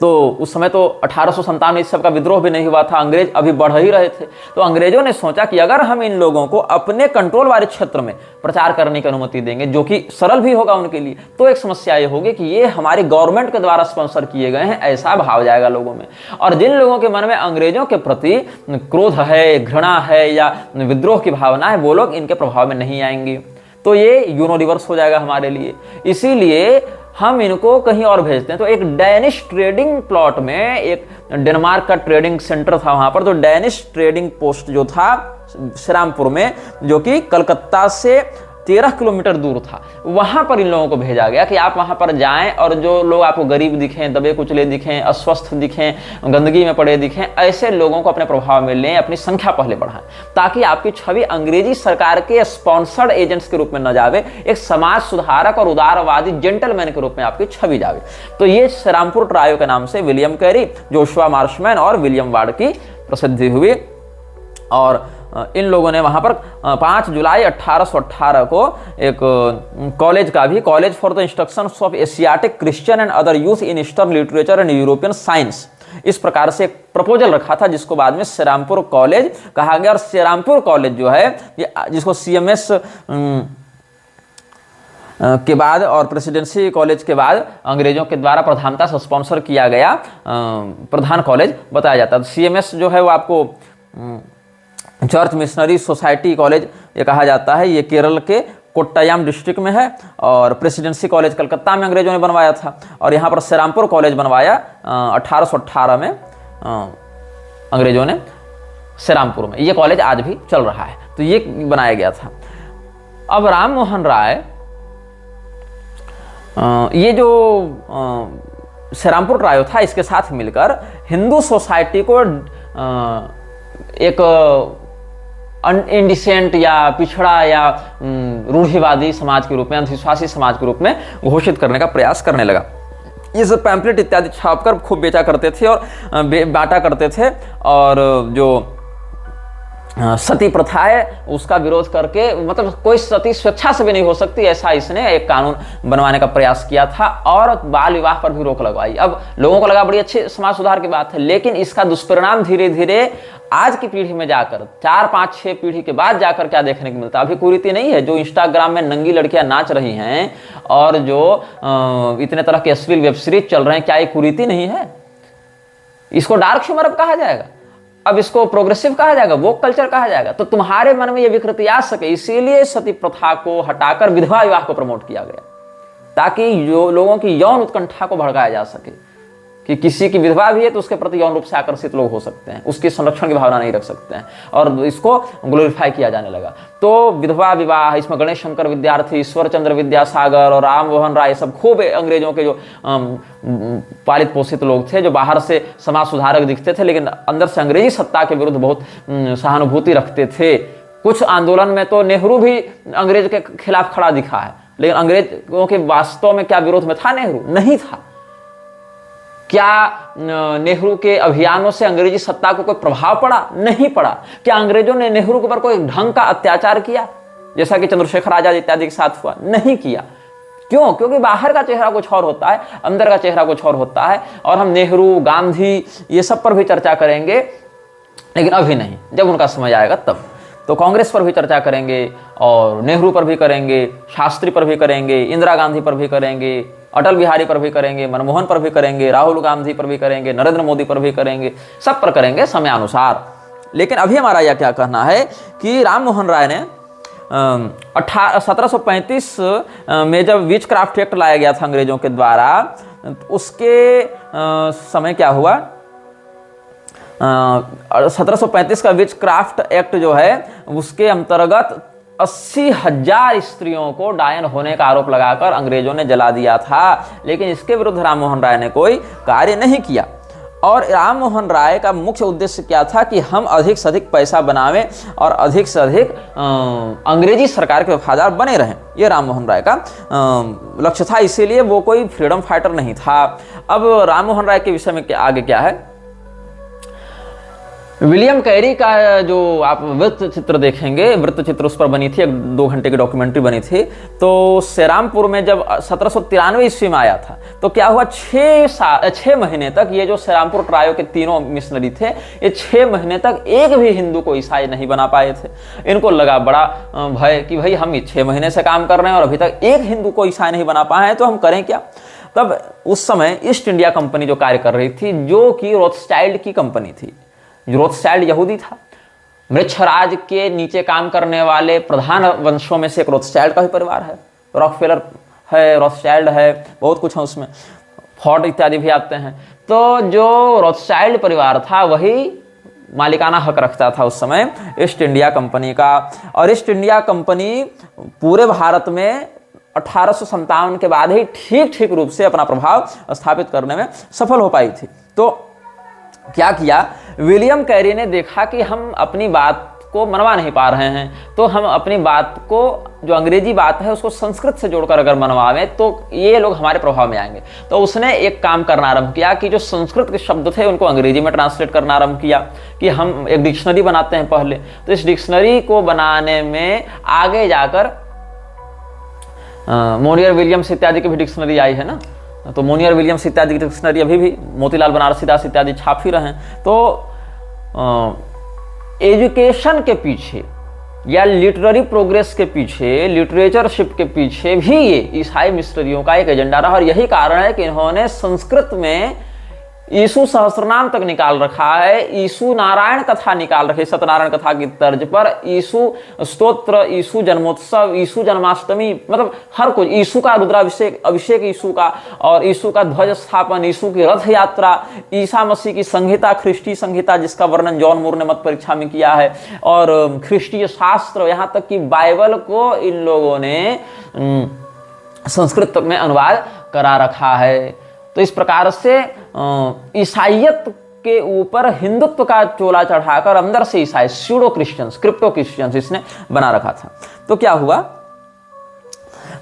तो उस समय तो 1857 इस सब का विद्रोह भी नहीं हुआ था, अंग्रेज अभी बढ़ ही रहे थे। तो अंग्रेजों ने सोचा कि अगर हम इन लोगों को अपने कंट्रोल वाले क्षेत्र में प्रचार करने की अनुमति देंगे, जो कि सरल भी होगा उनके लिए, तो एक समस्या ये होगी कि ये हमारी गवर्नमेंट के द्वारा स्पॉन्सर किए गए हैं, ऐसा भाव जाएगा लोगों में, और जिन लोगों के मन में अंग्रेजों के प्रति क्रोध है, घृणा है या विद्रोह की भावना है, वो लोग इनके प्रभाव में नहीं आएंगे। तो ये यूनिवर्स हो जाएगा हमारे लिए, इसीलिए हम इनको कहीं और भेजते हैं। तो एक डैनिश ट्रेडिंग प्लॉट में, एक डेनमार्क का ट्रेडिंग सेंटर था वहां पर, तो डैनिश ट्रेडिंग पोस्ट जो था श्रीरामपुर में, जो कि कलकत्ता से 13 किलोमीटर दूर था, वहां पर इन लोगों को भेजा गया कि आप वहां पर जाएं और जो लोग आपको गरीब दिखें, दबे कुचले दिखें, अस्वस्थ दिखें, गंदगी में पड़े दिखें, ऐसे लोगों को अपने प्रभाव में लें, अपनी संख्या पहले बढ़ाएं, ताकि आपकी छवि अंग्रेजी सरकार के स्पॉन्सर्ड एजेंट्स के रूप में न जावे, एक समाज सुधारक और उदारवादी जेंटलमैन के रूप में आपकी छवि जावे। तो ये श्रीरामपुर ट्रायो के नाम से विलियम कैरी, जोशुआ मार्शमैन और विलियम वार्ड की प्रसिद्धि हुई। और इन लोगों ने वहां पर 5 जुलाई 1818 को एक कॉलेज का भी, college for the instruction of Asiatic Christian and other youth in eastern literature and European science, इस प्रकार से एक प्रपोजल रखा था, जिसको बाद में श्रीरामपुर कॉलेज कहा गया। और श्रीरामपुर कॉलेज जो है, जिसको CMS के बाद और प्रेसिडेंसी कॉलेज के बाद अंग्रेजों के द्वारा प्रधानता से स्पॉन्सर किया गया प्रधान कॉलेज बताया जाता है। CMS जो है वो आपको चर्च मिशनरी सोसाइटी कॉलेज ये कहा जाता है, ये केरल के कोट्टायाम डिस्ट्रिक्ट में है, और प्रेसिडेंसी कॉलेज कलकत्ता में अंग्रेजों ने बनवाया था, और यहाँ पर श्रीरामपुर कॉलेज बनवाया 1818 में अंग्रेजों ने श्रीरामपुर में। ये कॉलेज आज भी चल रहा है, तो ये बनाया गया था। अब राम मोहन राय, ये जो श्रीरामपुर ट्रायो था, इसके साथ मिलकर हिंदू सोसाइटी को एक इंडिसेंट या पिछड़ा या रूढ़िवादी समाज के रूप में, अंधविश्वासी समाज के रूप में घोषित करने का प्रयास करने लगा। ये सब पैम्पलेट इत्यादि छापकर खूब बेचा करते थे और बांटा करते थे, और जो सती प्रथा है उसका विरोध करके, मतलब कोई सती स्वेच्छा से भी नहीं हो सकती, ऐसा इसने एक कानून बनवाने का प्रयास किया था, और बाल विवाह पर भी रोक लगवाई। अब लोगों को लगा बड़ी अच्छी समाज सुधार की बात है, लेकिन इसका दुष्परिणाम धीरे धीरे आज की पीढ़ी में जाकर 4, 5, 6 पीढ़ी के बाद जाकर क्या देखने को मिलता है। अभी कुरीति नहीं है, जो इंस्टाग्राम में नंगी लड़कियां नाच रही हैं और जो इतने तरह के अश्लील वेब सीरीज चल रहे हैं, क्या ये कुरीति नहीं है? इसको डार्क ह्यूमर अब कहा जाएगा, अब इसको प्रोग्रेसिव कहा जाएगा, वोक कल्चर कहा जाएगा। तो तुम्हारे मन में ये विकृति आ सके, इसीलिए सती प्रथा को हटाकर विधवा विवाह को प्रमोट किया गया, ताकि जो लोगों की यौन उत्कंठा को भड़काया जा सके कि किसी की विधवा भी है तो उसके प्रति यौन रूप से आकर्षित लोग हो सकते हैं, उसकी संरक्षण की भावना नहीं रख सकते हैं, और इसको ग्लोरीफाई किया जाने लगा। तो विधवा विवाह, इसमें गणेश शंकर विद्यार्थी, ईश्वर चंद्र विद्यासागर और राम मोहन राय सब खूब अंग्रेजों के जो पालित पोषित लोग थे, जो बाहर से समाज सुधारक दिखते थे लेकिन अंदर से अंग्रेजी सत्ता के विरुद्ध बहुत सहानुभूति रखते थे। कुछ आंदोलन में तो नेहरू भी अंग्रेज के खिलाफ खड़ा दिखा है, लेकिन अंग्रेजों के वास्तव में क्या विरोध में था नेहरू? नहीं था। क्या नेहरू के अभियानों से अंग्रेजी सत्ता को कोई प्रभाव पड़ा? नहीं पड़ा। क्या अंग्रेजों ने नेहरू के ऊपर कोई ढंग का अत्याचार किया, जैसा कि चंद्रशेखर आजाद इत्यादि के साथ हुआ? नहीं किया। क्यों? क्योंकि बाहर का चेहरा कुछ और होता है, अंदर का चेहरा कुछ और होता है। और हम नेहरू, गांधी ये सब पर भी चर्चा करेंगे, लेकिन अभी नहीं, जब उनका समय आएगा तब। तो कांग्रेस पर भी चर्चा करेंगे, और नेहरू पर भी करेंगे, शास्त्री पर भी करेंगे, इंदिरा गांधी पर भी करेंगे, अटल बिहारी पर भी करेंगे, मनमोहन पर भी करेंगे, राहुल गांधी पर भी करेंगे, नरेंद्र मोदी पर भी करेंगे, सब पर करेंगे समय अनुसार। लेकिन अभी हमारा यह क्या कहना है कि राम मोहन राय ने 1735 में जब विच क्राफ्ट एक्ट लाया गया था अंग्रेजों के द्वारा, उसके समय क्या हुआ, 1735 का विच क्राफ्ट एक्ट जो है उसके अंतर्गत 80,000 स्त्रियों को डायन होने का आरोप लगाकर अंग्रेजों ने जला दिया था, लेकिन इसके विरुद्ध राम मोहन राय ने कोई कार्य नहीं किया। और राम मोहन राय का मुख्य उद्देश्य क्या था कि हम अधिक से अधिक पैसा बनावें और अधिक से अधिक अंग्रेजी सरकार के वफादार बने रहें। ये राम मोहन राय का लक्ष्य था, इसीलिए वो कोई फ्रीडम फाइटर नहीं था। अब राम मोहन राय के विषय में आगे क्या है, विलियम कैरी का जो आप वृत्त चित्र देखेंगे, वृत्त चित्र उस पर बनी थी, 2 घंटे की डॉक्यूमेंट्री बनी थी। तो सेरामपुर में जब 1793 ईस्वी में आया था तो क्या हुआ, 6 महीने तक ये जो सेरामपुर ट्रायो के तीनों मिशनरी थे, ये 6 महीने तक एक भी हिंदू को ईसाई नहीं बना पाए थे। इनको लगा बड़ा भय कि भाई हम 6 महीने से काम कर रहे हैं और अभी तक एक हिंदू को ईसाई नहीं बना पाए हैं, तो हम करें क्या। तब उस समय ईस्ट इंडिया कंपनी जो कार्य कर रही थी, जो कि रोथस्चाइल्ड की कंपनी थी। रोथस्चाइल्ड यहूदी था, मृच्छराज के नीचे काम करने वाले प्रधान वंशों में से एक रोथस्चाइल्ड का भी परिवार है। रॉकफेलर है, रोथस्चाइल्ड है, बहुत कुछ है उसमें, फोर्ड इत्यादि भी आते हैं। तो जो रोथस्चाइल्ड परिवार था वही मालिकाना हक रखता था उस समय ईस्ट इंडिया कंपनी का। और ईस्ट इंडिया कंपनी पूरे भारत में 1857 के बाद ही ठीक रूप से अपना प्रभाव स्थापित करने में सफल हो पाई थी। तो क्या किया, विलियम कैरी ने देखा कि हम अपनी बात को मनवा नहीं पा रहे हैं, तो हम अपनी बात को, जो अंग्रेजी बात है, उसको संस्कृत से जोड़कर अगर मनवावें तो ये लोग हमारे प्रभाव में आएंगे। तो उसने एक काम करना आरंभ किया कि जो संस्कृत के शब्द थे उनको अंग्रेजी में ट्रांसलेट करना आरंभ किया, कि हम एक डिक्शनरी बनाते हैं पहले। तो इस डिक्शनरी को बनाने में आगे जाकर मोनियर विलियम्स इत्यादि की भी डिक्शनरी आई है ना, तो मोनियर विलियम्स इत्यादि की डिक्शनरी अभी भी मोतीलाल बनारसीदास इत्यादि छाप ही रहे हैं। तो एजुकेशन के पीछे या लिटरेरी प्रोग्रेस के पीछे, लिटरेचरशिप के पीछे भी ये ईसाई मिशनरियों का एक एजेंडा रहा। और यही कारण है कि इन्होंने संस्कृत में यीशु सहस्त्रनाम तक निकाल रखा है, यीशु नारायण कथा निकाल रखी, सत्यनारायण कथा की तर्ज पर, यीशु स्तोत्र, यीशु जन्मोत्सव, यीशु जन्माष्टमी, मतलब हर कुछ, यीशु का रुद्राभिषेक, अभिषेक यीशु का, और यीशु का ध्वज स्थापन, यीशु की रथ यात्रा, ईसा मसीह की संहिता, ख्रिस्टी संहिता जिसका वर्णन जॉन मूर ने मत परीक्षा में किया है, और ख्रिस्टीय शास्त्र, यहाँ तक कि बाइबल को इन लोगों ने संस्कृत में अनुवाद करा रखा है। तो इस प्रकार से ईसाइयत के ऊपर हिंदुत्व का चोला चढ़ाकर अंदर से ईसाई, स्यूडो क्रिश्चियंस, क्रिप्टो क्रिश्चियंस इसने बना रखा था। तो क्या हुआ,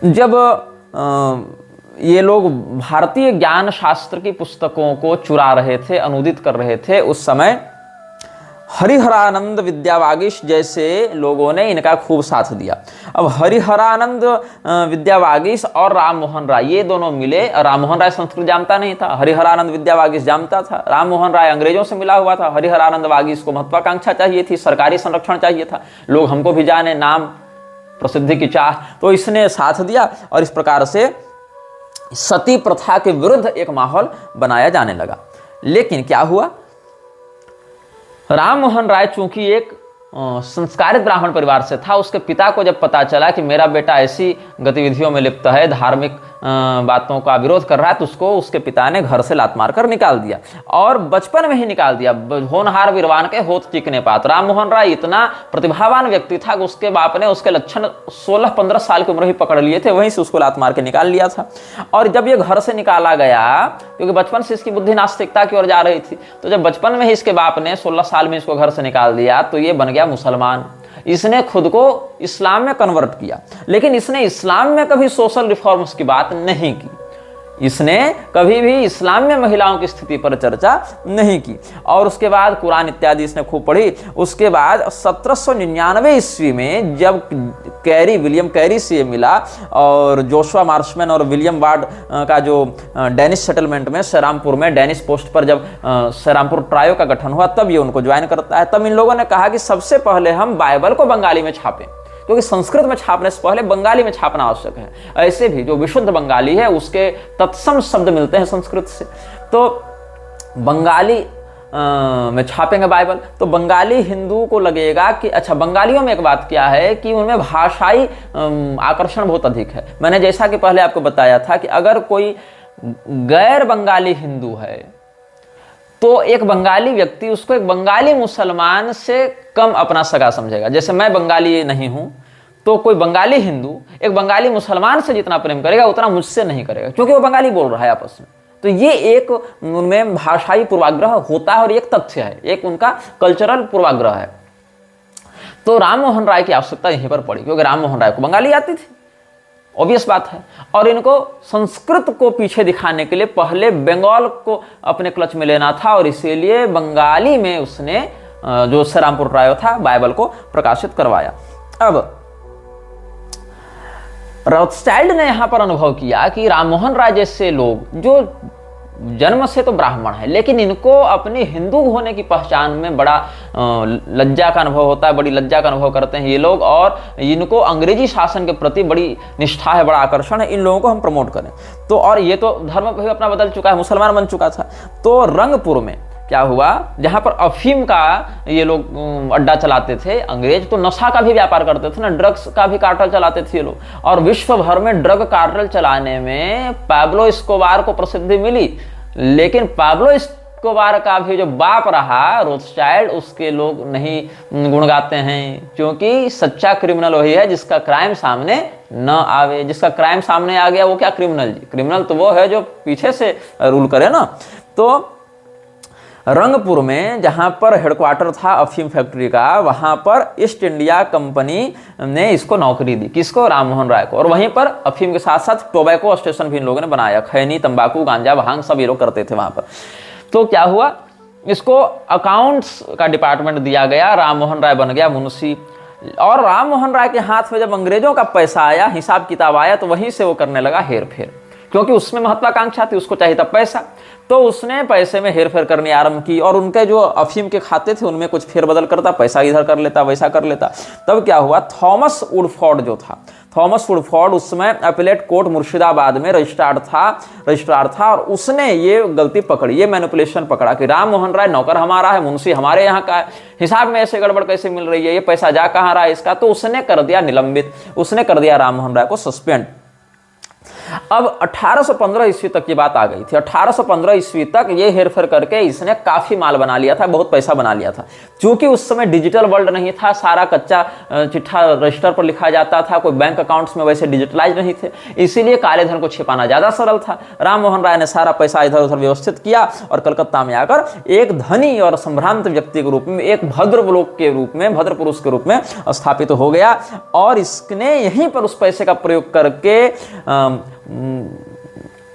जब ये लोग भारतीय ज्ञान शास्त्र की पुस्तकों को चुरा रहे थे, अनुदित कर रहे थे, उस समय हरिहरानंद विद्यावागीश जैसे लोगों ने इनका खूब साथ दिया। अब हरिहरानंद विद्यावागीश और राम मोहन राय ये दोनों मिले। राम मोहन राय संस्कृत जानता नहीं था, हरिहरानंद विद्यावागीश जानता था। राम मोहन राय अंग्रेजों से मिला हुआ था, हरिहरानंद वागीश को महत्वाकांक्षा चाहिए थी, सरकारी संरक्षण चाहिए था, लोग हमको भी जाने, नाम प्रसिद्धि की चाह। तो इसने साथ दिया और इस प्रकार से सती प्रथा के विरुद्ध एक माहौल बनाया जाने लगा। लेकिन क्या हुआ, राम मोहन राय चूंकि एक संस्कारित ब्राह्मण परिवार से था, उसके पिता को जब पता चला कि मेरा बेटा ऐसी गतिविधियों में लिप्त है, धार्मिक बातों का विरोध कर रहा है, तो उसको उसके पिता ने घर से लात मारकर निकाल दिया, और बचपन में ही निकाल दिया। होनहार वीरवान के होत चिकने पात। राम मोहन राय इतना प्रतिभावान व्यक्ति था कि उसके बाप ने उसके लक्षण 16-15 साल की उम्र ही पकड़ लिए थे, वहीं से उसको लात मार के निकाल लिया था। और जब ये घर से निकाला गया, क्योंकि बचपन से इसकी बुद्धि नास्तिकता की ओर जा रही थी, तो जब बचपन में ही इसके बाप ने 16 साल में इसको घर से निकाल दिया, तो ये बन गया मुसलमान। इसने खुद को इस्लाम में कन्वर्ट किया, लेकिन इसने इस्लाम में कभी सोशल रिफॉर्म्स की बात नहीं की। इसने कभी भी इस्लाम में महिलाओं की स्थिति पर चर्चा नहीं की। और उसके बाद कुरान इत्यादि इसने खूब पढ़ी। उसके बाद 1799 ईस्वी में जब विलियम कैरी से मिला, और जोशुआ मार्शमैन और विलियम वार्ड का जो डेनिश सेटलमेंट में सेरामपुर में डेनिश पोस्ट पर जब सेरामपुर ट्रायो का गठन हुआ, तब ये उनको ज्वाइन करता है। तब इन लोगों ने कहा कि सबसे पहले हम बाइबल को बंगाली में छापें, क्योंकि संस्कृत में छापने से पहले बंगाली में छापना आवश्यक है। ऐसे भी जो विशुद्ध बंगाली है उसके तत्सम शब्द मिलते हैं संस्कृत से, तो बंगाली में छापेंगे बाइबल। तो बंगाली हिंदू को लगेगा कि अच्छा, बंगालियों में एक बात क्या है कि उनमें भाषाई आकर्षण बहुत अधिक है। मैंने जैसा कि पहले आपको बताया था कि अगर कोई गैर बंगाली हिंदू है तो एक बंगाली व्यक्ति उसको एक बंगाली मुसलमान से कम अपना सगा समझेगा। जैसे मैं बंगाली नहीं हूं, तो कोई बंगाली हिंदू एक बंगाली मुसलमान से जितना प्रेम करेगा उतना मुझसे नहीं करेगा, क्योंकि वो बंगाली बोल रहा है आपस में। तो ये एक उनमें भाषाई पूर्वाग्रह होता है और एक तथ्य है, एक उनका कल्चरल पूर्वाग्रह है। तो राम मोहन राय की आवश्यकता यहीं पर पड़ी, क्योंकि राम मोहन राय को बंगाली आती थी, ऑब्वियस बात है, और इनको संस्कृत को पीछे दिखाने के लिए पहले बंगाल को अपने क्लच में लेना था, और इसीलिए बंगाली में उसने जो श्री रामपुर राय था बाइबल को प्रकाशित करवाया। अब रॉथस्चाइल्ड ने यहां पर अनुभव किया कि राम मोहन राय जैसे लोग जो जन्म से तो ब्राह्मण है, लेकिन इनको अपने हिंदू होने की पहचान में बड़ा लज्जा का अनुभव होता है, बड़ी लज्जा का अनुभव करते हैं ये लोग, और इनको अंग्रेजी शासन के प्रति बड़ी निष्ठा है, बड़ा आकर्षण है, इन लोगों को हम प्रमोट करें। तो और ये तो धर्म भी अपना बदल चुका है, मुसलमान बन चुका था। तो रंगपुर में क्या हुआ, जहां पर अफीम का ये लोग अड्डा चलाते थे अंग्रेज, तो नशा का भी व्यापार करते थे ना, ड्रग्स का भी कार्टेल चलाते थे ये लोग, और विश्व भर में ड्रग कार्टेल चलाने में पाब्लो एस्कोबार को प्रसिद्धि मिली। लेकिन पाब्लो एस्कोबार का भी जो बाप रहा रोथस्चाइल्ड, उसके लोग नहीं गुण गाते हैं, क्योंकि सच्चा क्रिमिनल वही है जिसका क्राइम सामने न आवे। जिसका क्राइम सामने आ गया वो क्या क्रिमिनल जी, क्रिमिनल तो वो है जो पीछे से रूल करे ना। तो रंगपुर में जहां पर हेडक्वार्टर था अफीम फैक्ट्री का, वहां पर ईस्ट इंडिया कंपनी ने इसको नौकरी दी, किसको, राम मोहन राय को। और वहीं पर अफीम के साथ साथ टोबैको स्टेशन भी इन लोगों ने बनाया, खैनी, तंबाकू, गांजा, भांग सब ये लोग करते थे वहां पर। तो क्या हुआ, इसको अकाउंट्स का डिपार्टमेंट दिया गया, राम मोहन राय बन गया मुंशी। और राम मोहन राय के हाथ में जब अंग्रेजों का पैसा आया, हिसाब किताब आया, तो वहीं से वो करने लगा हेर फेर, क्योंकि उसमें महत्वाकांक्षा थी, उसको चाहिए था पैसा। तो उसने पैसे में हेर फेर करनी आरंभ की, और उनके जो अफीम के खाते थे उनमें कुछ फेरबदल करता, पैसा इधर कर लेता, वैसा कर लेता। तब क्या हुआ, थॉमस वुडफोर्ड जो था, थॉमस वुडफोर्ड उस समय अपीलेट कोर्ट मुर्शिदाबाद में रजिस्ट्रार था, और उसने ये गलती पकड़ी, ये मैनिपुलेशन पकड़ा कि राम मोहन राय नौकर हमारा है, मुंशी हमारे यहाँ का है, हिसाब में ऐसे गड़बड़ कैसे मिल रही है, ये पैसा जा कहाँ रहा है इसका। तो उसने कर दिया निलंबित, उसने कर दिया राम मोहन राय को सस्पेंड। अब 1815 ईस्वी तक ये बात आ गई थी। 1815 ईस्वी तक ये हेरफेर करके इसने काफी माल बना लिया था, बहुत पैसा बना लिया था। क्योंकि उस समय डिजिटल वर्ल्ड नहीं था, सारा कच्चा चिट्ठा रजिस्टर पर लिखा जाता था, कोई बैंक अकाउंट्स में वैसे डिजिटलाइज नहीं थे, इसीलिए काले धन को छिपाना ज्यादा सरल था। राम मोहन राय ने सारा पैसा इधर उधर व्यवस्थित किया और कलकत्ता में आकर एक धनी और संभ्रांत व्यक्ति के रूप में, एक भद्र लोक के रूप में, भद्र पुरुष के रूप में स्थापित हो गया। और इसने यहीं पर उस पैसे का प्रयोग करके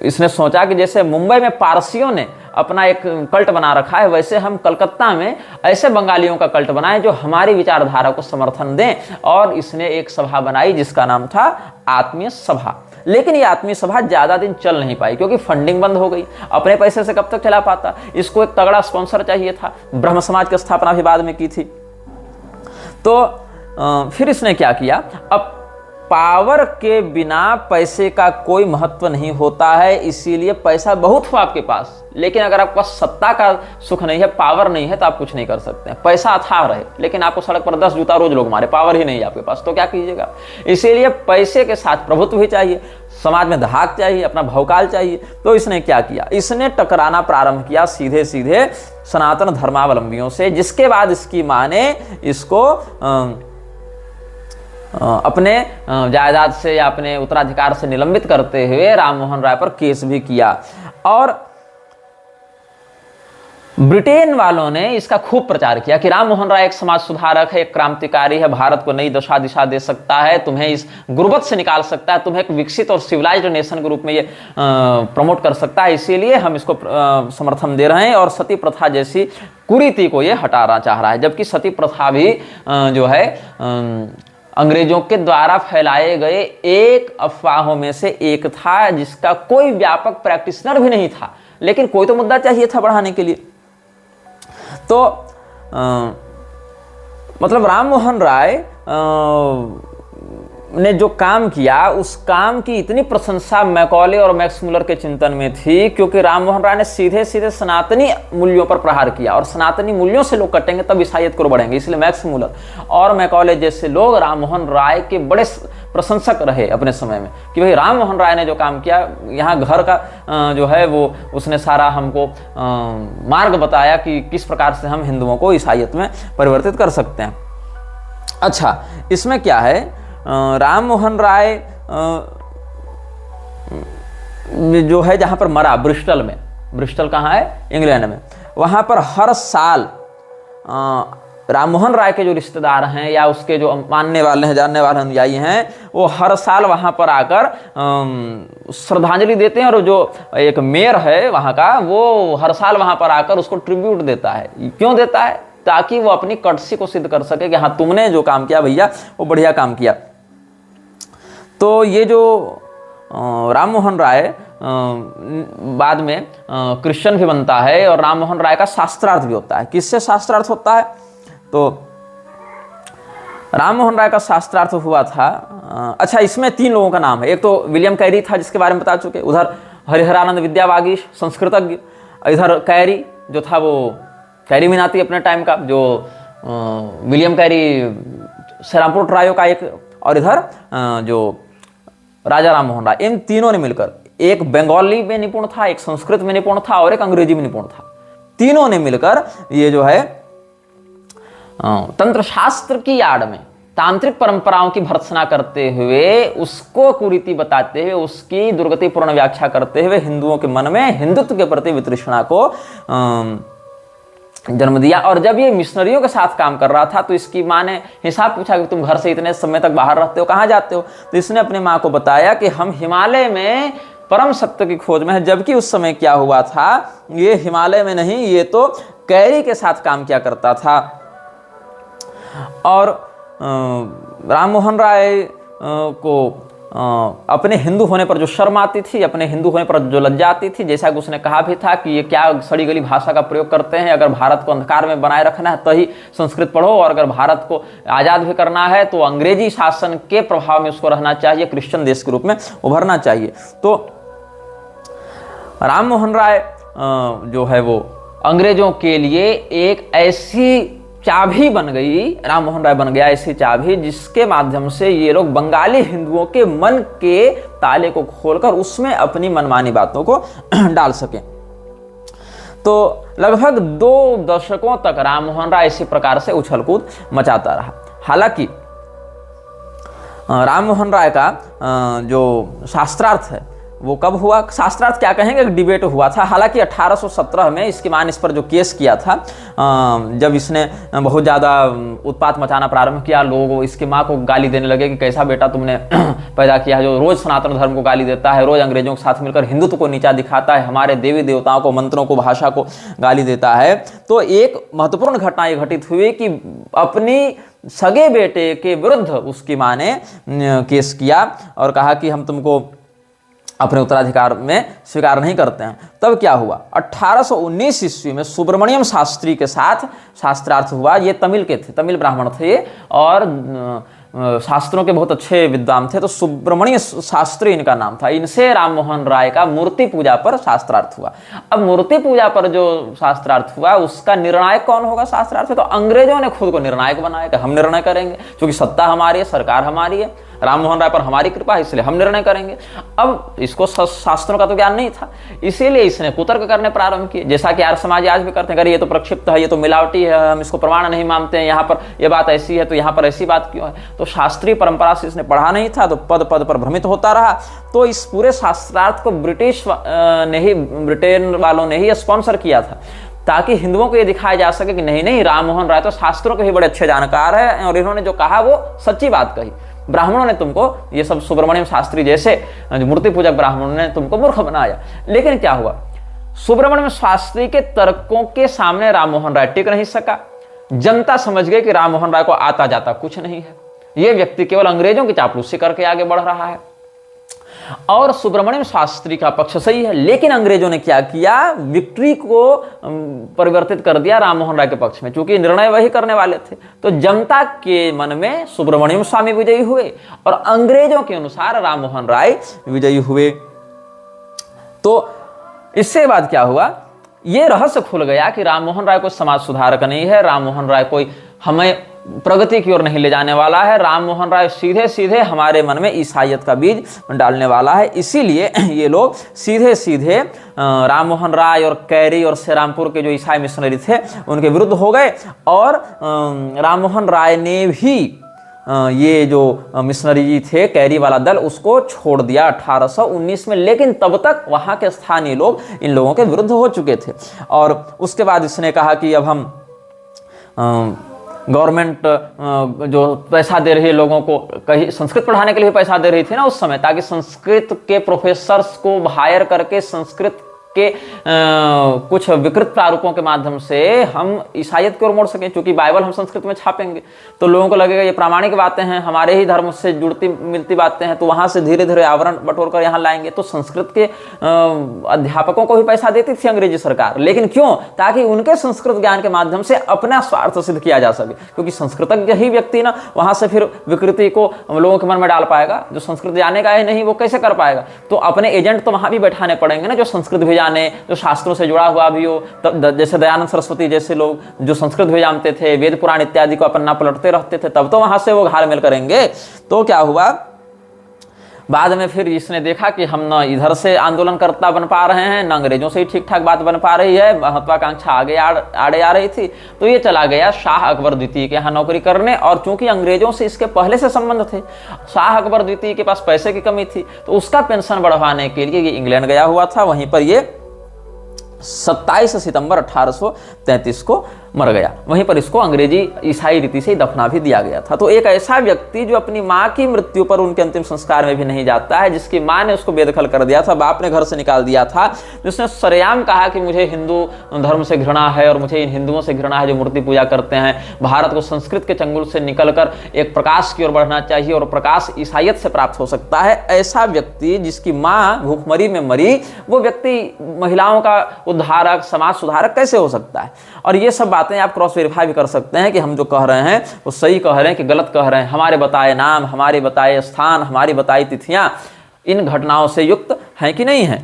इसने सोचा कि जैसे मुंबई में पारसियों ने अपना एक कल्ट बना रखा है, वैसे हम कलकत्ता में ऐसे बंगालियों का कल्ट बनाएं जो हमारी विचारधारा को समर्थन दें। और इसने एक सभा बनाई जिसका नाम था आत्मीय सभा। लेकिन ये आत्मीय सभा ज्यादा दिन चल नहीं पाई, क्योंकि फंडिंग बंद हो गई। अपने पैसे से कब तक चला पाता, इसको एक तगड़ा स्पॉन्सर चाहिए था। ब्रह्म समाज की स्थापना भी बाद में की थी। तो फिर इसने क्या किया, अब पावर के बिना पैसे का कोई महत्व नहीं होता है, इसीलिए पैसा बहुत हो आपके पास, लेकिन अगर आपके पास सत्ता का सुख नहीं है, पावर नहीं है, तो आप कुछ नहीं कर सकते हैं। पैसा अथाह रहे, लेकिन आपको सड़क पर 10 जूता रोज लोग मारे, पावर ही नहीं है आपके पास, तो क्या कीजिएगा। इसीलिए पैसे के साथ प्रभुत्व भी चाहिए, समाज में धाक चाहिए, अपना भौकाल चाहिए। तो इसने क्या किया, इसने टकराना प्रारंभ किया सीधे सीधे सनातन धर्मावलंबियों से, जिसके बाद इसकी मां ने इसको अपने जायदाद से या अपने उत्तराधिकार से निलंबित करते हुए राम मोहन राय पर केस भी किया। और ब्रिटेन वालों ने इसका खूब प्रचार किया कि राम मोहन राय एक समाज सुधारक है, एक क्रांतिकारी है, भारत को नई दशा दिशा दे सकता है, तुम्हें इस गुर्बत से निकाल सकता है, तुम्हें एक विकसित और सिविलाइज्ड नेशन के रूप में ये प्रमोट कर सकता है, इसीलिए हम इसको समर्थन दे रहे हैं। और सती प्रथा जैसी कुरीति को ये हटाना चाह रहा है। जबकि सती प्रथा भी जो है अंग्रेजों के द्वारा फैलाए गए एक अफवाहों में से एक था, जिसका कोई व्यापक प्रैक्टिशनर भी नहीं था, लेकिन कोई तो मुद्दा चाहिए था बढ़ाने के लिए। तो मतलब राम मोहन राय ने जो काम किया, उस काम की इतनी प्रशंसा मैकॉले और मैक्स मुलर के चिंतन में थी, क्योंकि राम मोहन राय ने सीधे सीधे सनातनी मूल्यों पर प्रहार किया, और सनातनी मूल्यों से लोग कटेंगे तब ईसाइयत को बढ़ेंगे। इसलिए मैक्स मुलर और मैकॉले जैसे लोग राम मोहन राय के बड़े प्रशंसक रहे अपने समय में, कि भाई राम मोहन राय ने जो काम किया, यहाँ घर का जो है वो उसने सारा हमको मार्ग बताया कि किस प्रकार से हम हिंदुओं को ईसाइयत में परिवर्तित कर सकते हैं। अच्छा, इसमें क्या है, राम मोहन राय जो है जहाँ पर मरा, ब्रिस्टल में, ब्रिस्टल कहाँ है, इंग्लैंड में, वहाँ पर हर साल राम मोहन राय के जो रिश्तेदार हैं या उसके जो मानने वाले हैं, जानने वाले अनुयायी हैं, वो हर साल वहाँ पर आकर श्रद्धांजलि देते हैं। और जो एक मेयर है वहाँ का, वो हर साल वहाँ पर आकर उसको ट्रिब्यूट देता है। क्यों देता है? ताकि वो अपनी कर्टसी को सिद्ध कर सके कि हाँ, तुमने जो काम किया भैया वो बढ़िया काम किया। तो ये जो राम मोहन राय बाद में क्रिश्चियन भी बनता है और राम मोहन राय का शास्त्रार्थ भी होता है। किससे शास्त्रार्थ होता है? तो राम मोहन राय का शास्त्रार्थ हुआ था, अच्छा इसमें 3 लोगों का नाम है। एक तो विलियम कैरी था जिसके बारे में बता चुके, उधर हरिहरानंद विद्यावागीश संस्कृतज्ञ, इधर कैरी जो था वो कैरी मीनाती अपने टाइम का, जो विलियम कैरी श्रीरामपुर ट्रायो का एक, और इधर जो राजा राम मोहन राय, इन तीनों ने मिलकर, एक बंगाली में निपुण था, एक संस्कृत में निपुण था और एक अंग्रेजी में निपुण था, तीनों ने मिलकर ये जो है तंत्र शास्त्र की आड़ में तांत्रिक परंपराओं की भर्त्सना करते हुए, उसको कुरीति बताते हुए, उसकी दुर्गतिपूर्ण व्याख्या करते हुए हिंदुओं के मन में हिंदुत्व के प्रति वितृष्णा को जन्म दिया। और जब ये मिशनरियों के साथ काम कर रहा था तो इसकी माँ ने हिसाब पूछा कि तुम घर से इतने समय तक बाहर रहते हो, कहाँ जाते हो? तो इसने अपनी माँ को बताया कि हम हिमालय में परम सत्य की खोज में है। जबकि उस समय क्या हुआ था, ये हिमालय में नहीं, ये तो कैरी के साथ काम किया करता था। और राम मोहन राय को अपने हिंदू होने पर जो शर्म आती थी, अपने हिंदू होने पर जो लज्जा आती थी, जैसा कि उसने कहा भी था कि ये क्या सड़ी गली भाषा का प्रयोग करते हैं, अगर भारत को अंधकार में बनाए रखना है तो ही संस्कृत पढ़ो, और अगर भारत को आज़ाद भी करना है तो अंग्रेजी शासन के प्रभाव में उसको रहना चाहिए, क्रिश्चियन देश के रूप में उभरना चाहिए। तो राम मोहन राय जो है वो अंग्रेजों के लिए एक ऐसी चाबी बन गई, राम मोहन राय बन गया ऐसी चाबी जिसके माध्यम से ये लोग बंगाली हिंदुओं के मन के ताले को खोलकर उसमें अपनी मनमानी बातों को डाल सके। तो लगभग 2 दशकों तक राम मोहन राय इसी प्रकार से उछल कूद मचाता रहा। हालांकि राम मोहन राय का जो शास्त्रार्थ है वो कब हुआ? शास्त्रार्थ क्या कहेंगे, एक डिबेट हुआ था। हालांकि 1817 में इसकी मां ने इस पर जो केस किया था, जब इसने बहुत ज़्यादा उत्पात मचाना प्रारंभ किया, लोग इसकी मां को गाली देने लगे कि कैसा बेटा तुमने पैदा किया है जो रोज़ सनातन धर्म को गाली देता है, रोज़ अंग्रेजों के साथ मिलकर हिंदुत्व को नीचा दिखाता है, हमारे देवी देवताओं को, मंत्रों को, भाषा को गाली देता है। तो एक महत्वपूर्ण घटना ये घटित हुई कि अपनी सगे बेटे के विरुद्ध उसकी मां ने केस किया और कहा कि हम तुमको अपने उत्तराधिकार में स्वीकार नहीं करते हैं। तब क्या हुआ? 1819 ईस्वी में सुब्रमण्यम शास्त्री के साथ शास्त्रार्थ हुआ। ये तमिल के थे, तमिल ब्राह्मण थे और शास्त्रों के बहुत अच्छे विद्वान थे। तो सुब्रमण्य शास्त्री इनका नाम था। इनसे राम मोहन राय का मूर्ति पूजा पर शास्त्रार्थ हुआ। अब मूर्ति पूजा पर जो शास्त्रार्थ हुआ उसका निर्णायक कौन होगा? शास्त्रार्थ तो अंग्रेजों ने खुद को निर्णायक बनाया कि हम निर्णय करेंगे, क्योंकि सत्ता हमारी है, सरकार हमारी है, राम मोहन राय पर हमारी कृपा है, इसलिए हम निर्णय करेंगे। अब इसको शास्त्रों का तो ज्ञान नहीं था, इसीलिए इसने कुतर्क करने प्रारंभ किए, जैसा कि आर्य समाज आज भी करते हैं। अगर ये तो प्रक्षिप्त है, ये तो मिलावटी है, हम इसको प्रमाण नहीं मानते हैं, यहाँ पर ये बात ऐसी है तो यहाँ पर ऐसी बात क्यों है? तो शास्त्रीय परंपरा से इसने पढ़ा नहीं था, तो पद पद पर भ्रमित होता रहा। तो इस पूरे शास्त्रार्थ को ब्रिटेन वालों ने ही स्पॉन्सर किया था, ताकि हिंदुओं को ये दिखाया जा सके कि नहीं नहीं, राम मोहन राय तो शास्त्रों के भी बड़े अच्छे जानकार है और इन्होंने जो कहा वो सच्ची बात कही। ब्राह्मणों ने तुमको, ये सब सुब्रमण्यम शास्त्री जैसे मूर्ति पूजक ब्राह्मणों ने तुमको मूर्ख बनाया। लेकिन क्या हुआ? सुब्रमण्यम शास्त्री के तर्कों के सामने राम मोहन राय टिक नहीं सका। जनता समझ गई कि राम मोहन राय को आता जाता कुछ नहीं है, ये व्यक्ति केवल अंग्रेजों की चापलूसी करके आगे बढ़ रहा है। और सुब्रमण्यम शास्त्री का पक्ष सही है, लेकिन अंग्रेजों ने क्या किया? विक्ट्री को परिवर्तित कर दिया राम मोहन राय के पक्ष में, क्योंकि निर्णय वही करने वाले थे। तो जनता के मन में सुब्रमण्यम स्वामी विजयी हुए और अंग्रेजों के अनुसार राम मोहन राय विजयी हुए। तो इससे बाद क्या हुआ? यह रहस्य खुल गया कि राम मोहन राय कोई समाज सुधारक नहीं है, राम मोहन राय कोई हमें प्रगति की ओर नहीं ले जाने वाला है, राम मोहन राय सीधे सीधे हमारे मन में ईसाइयत का बीज डालने वाला है। इसीलिए ये लोग सीधे सीधे राम मोहन राय और कैरी और श्रीरामपुर के जो ईसाई मिशनरी थे उनके विरुद्ध हो गए। और राम मोहन राय ने भी ये जो मिशनरी थे, कैरी वाला दल, उसको छोड़ दिया 1819 में। लेकिन तब तक वहाँ के स्थानीय लोग इन लोगों के विरुद्ध हो चुके थे। और उसके बाद इसने कहा कि अब हम गवर्नमेंट जो पैसा दे रही है लोगों को, कहीं संस्कृत पढ़ाने के लिए पैसा दे रही थी ना उस समय, ताकि संस्कृत के प्रोफेसर्स को हायर करके संस्कृत के कुछ विकृत प्रारूपों के माध्यम से हम ईसाइयत की ओर मोड़ सकें। क्योंकि बाइबल हम संस्कृत में छापेंगे तो लोगों को लगेगा ये प्रामाणिक बातें हैं, हमारे ही धर्म से जुड़ती मिलती बातें हैं, तो वहां से धीरे धीरे आवरण बटोर कर यहाँ लाएंगे। तो संस्कृत के अध्यापकों को भी पैसा देती थी अंग्रेजी सरकार। लेकिन क्यों? ताकि उनके संस्कृत ज्ञान के माध्यम से अपना स्वार्थ सिद्ध किया जा सके। क्योंकि संस्कृतज्ञ ही व्यक्ति ना वहां से फिर विकृति को लोगों के मन में डाल पाएगा। जो संस्कृत जानेगा ही नहीं वो कैसे कर पाएगा? तो अपने एजेंट तो वहां भी बैठाने पड़ेंगे ना, जो संस्कृत भी जाने, जो शास्त्रों से जुड़ा हुआ भी हो। तब जैसे दयानंद सरस्वती जैसे लोग जो संस्कृत भी जानते थे, वेद पुराण इत्यादि को पन्ना पलटते रहते थे, तब तो वहां से वो घाल-मेल करेंगे। तो क्या हुआ, बाद में फिर इसने देखा कि हम न इधर से आंदोलनकर्ता बन पा रहे हैं, न अंग्रेजों से ही ठीक ठाक बात बन पा रही है, महत्वाकांक्षा आगे आड़े आ रही थी। तो ये चला गया शाह अकबर द्वितीय के यहाँ नौकरी करने। और चूंकि अंग्रेजों से इसके पहले से संबंध थे, शाह अकबर द्वितीय के पास पैसे की कमी थी, तो उसका पेंशन बढ़वाने के लिए ये इंग्लैंड गया हुआ था। वहीं पर ये 27 सितंबर 1833 को मर गया। वहीं पर इसको अंग्रेजी ईसाई रीति से दफना भी दिया गया था। तो एक ऐसा व्यक्ति जो अपनी माँ की मृत्यु पर उनके अंतिम संस्कार में भी नहीं जाता है, जिसकी माँ ने उसको बेदखल कर दिया था, बाप ने घर से निकाल दिया था, जिसने सरेआम कहा कि मुझे हिंदू धर्म से घृणा है और मुझे इन हिंदुओं से घृणा है जो मूर्ति पूजा करते हैं, भारत को संस्कृत के चंगुल से निकलकर एक प्रकाश की ओर बढ़ना चाहिए और प्रकाश ईसाइयत से प्राप्त हो सकता है। ऐसा व्यक्ति जिसकी माँ भूखमरी में मरी, वो व्यक्ति महिलाओं का उद्धारक, समाज सुधारक कैसे हो सकता है? और ये सब बातें आप क्रॉस वेरीफाई भी कर सकते हैं कि हम जो कह रहे हैं वो सही कह रहे हैं कि गलत कह रहे हैं। हमारे बताए नाम, हमारे बताए स्थान, हमारी बताई तिथियां इन घटनाओं से युक्त हैं कि नहीं है?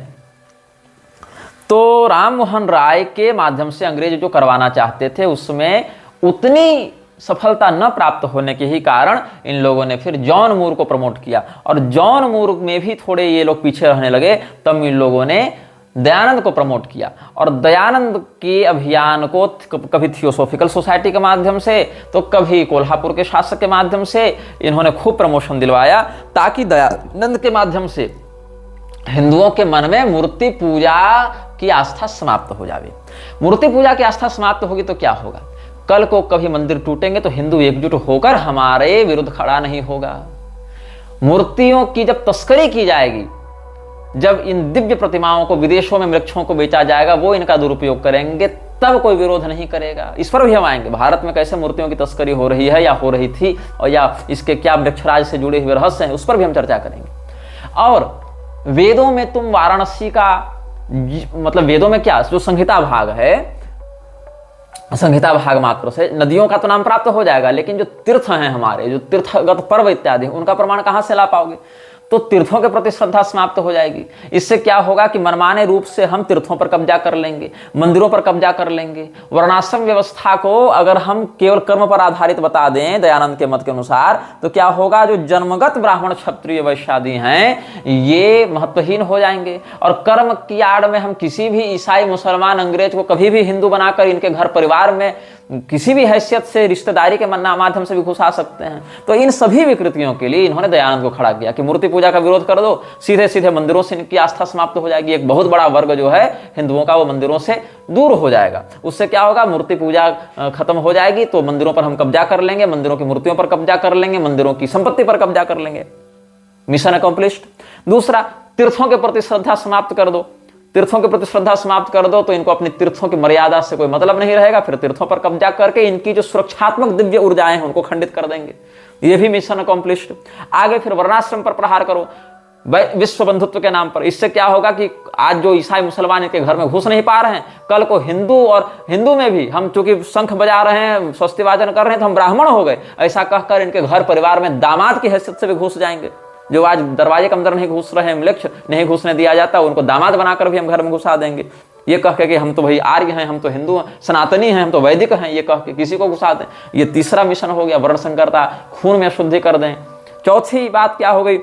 तो राम मोहन राय के माध्यम से अंग्रेज जो करवाना चाहते थे उसमें उतनी सफलता न प्राप्त होने के ही कारण इन लोगों ने फिर जॉन मूर को प्रमोट किया। और जॉन मूर में भी थोड़े ये लोग पीछे रहने लगे, तब इन लोगों ने दयानंद को प्रमोट किया। और दयानंद के अभियान को कभी थियोसॉफिकल सोसाइटी के माध्यम से तो कभी कोल्हापुर के शासक के माध्यम से इन्होंने खूब प्रमोशन दिलवाया, ताकि दयानंद के माध्यम से हिंदुओं के मन में मूर्ति पूजा की आस्था समाप्त हो जाए। मूर्ति पूजा की आस्था समाप्त होगी तो क्या होगा? कल को कभी मंदिर टूटेंगे तो हिंदू एकजुट होकर हमारे विरुद्ध खड़ा नहीं होगा। मूर्तियों की जब तस्करी की जाएगी, जब इन दिव्य प्रतिमाओं को विदेशों में वृक्षों को बेचा जाएगा, वो इनका दुरुपयोग करेंगे, तब कोई विरोध नहीं करेगा। इस पर भी हम आएंगे, भारत में कैसे मूर्तियों की तस्करी हो रही है या हो रही थी, और या इसके क्या वृक्षराज से जुड़े हुए रहस्य हैं, उस पर भी हम चर्चा करेंगे। और वेदों में तुम वाराणसी का मतलब वेदों में क्या जो संहिता भाग है, संहिता भाग मात्र से नदियों का तो नाम प्राप्त हो जाएगा, लेकिन जो तीर्थ हैं हमारे, जो तीर्थगत पर्व इत्यादि, उनका प्रमाण कहां से ला पाओगे? तो तीर्थों के प्रति श्रद्धा समाप्त हो जाएगी। इससे क्या होगा कि मनमाने रूप से हम तीर्थों पर कब्जा कर लेंगे, मंदिरों पर कब्जा कर लेंगे। वर्णाश्रम व्यवस्था को अगर हम केवल कर्म पर आधारित बता दें दयानंद के मत के अनुसार, तो क्या होगा? जो जन्मगत ब्राह्मण क्षत्रिय वैश्यादि हैं ये महत्वहीन हो जाएंगे। और कर्म की आड़ में हम किसी भी ईसाई, मुसलमान, अंग्रेज को कभी भी हिंदू बनाकर इनके घर परिवार में किसी भी हैसियत से रिश्तेदारी के माध्यम से भी घुसा सकते हैं। तो इन सभी विकृतियों के लिए इन्होंने दयानंद को खड़ा किया कि मूर्ति पूजा का विरोध कर दो, सीधे सीधे मंदिरों से इनकी आस्था समाप्त हो जाएगी। एक बहुत बड़ा वर्ग जो है हिंदुओं का, वो मंदिरों से दूर हो जाएगा। उससे क्या होगा? मूर्ति पूजा खत्म हो जाएगी, तो मंदिरों पर हम कब्जा कर लेंगे, मंदिरों की मूर्तियों पर कब्जा कर लेंगे, मंदिरों की संपत्ति पर कब्जा कर लेंगे। Mission accomplished. दूसरा, तीर्थों के प्रति श्रद्धा समाप्त कर दो। तीर्थों के प्रति श्रद्धा समाप्त कर दो तो इनको अपनी तीर्थों की मर्यादा से कोई मतलब नहीं रहेगा। फिर तीर्थों पर कब्जा करके इनकी जो सुरक्षात्मक दिव्य ऊर्जाएं हैं उनको खंडित कर देंगे। ये भी मिशन अकम्प्लिश्ड। आगे फिर वर्णाश्रम पर प्रहार करो विश्व बंधुत्व के नाम पर। इससे क्या होगा कि आज जो ईसाई मुसलमान इनके घर में घुस नहीं पा रहे हैं, कल को हिंदू, और हिंदू में भी हम चूंकि शंख बजा रहे हैं, स्वस्ति वादन कर रहे हैं, तो हम ब्राह्मण हो गए, ऐसा कहकर इनके घर परिवार में दामाद की हैसियत से भी घुस जाएंगे। जो आज दरवाजे के अंदर नहीं घुस रहे हैं, लक्ष्य नहीं घुसने दिया जाता, उनको दामाद बनाकर भी हम घर में घुसा देंगे। ये कह के कि हम तो भाई आर्य हैं, हम तो हिंदू सनातनी हैं, हम तो वैदिक हैं, ये कह के किसी को घुसा दें। ये तीसरा मिशन हो गया, वर्ण संकरता, खून में शुद्धि कर दें। चौथी बात क्या हो गई?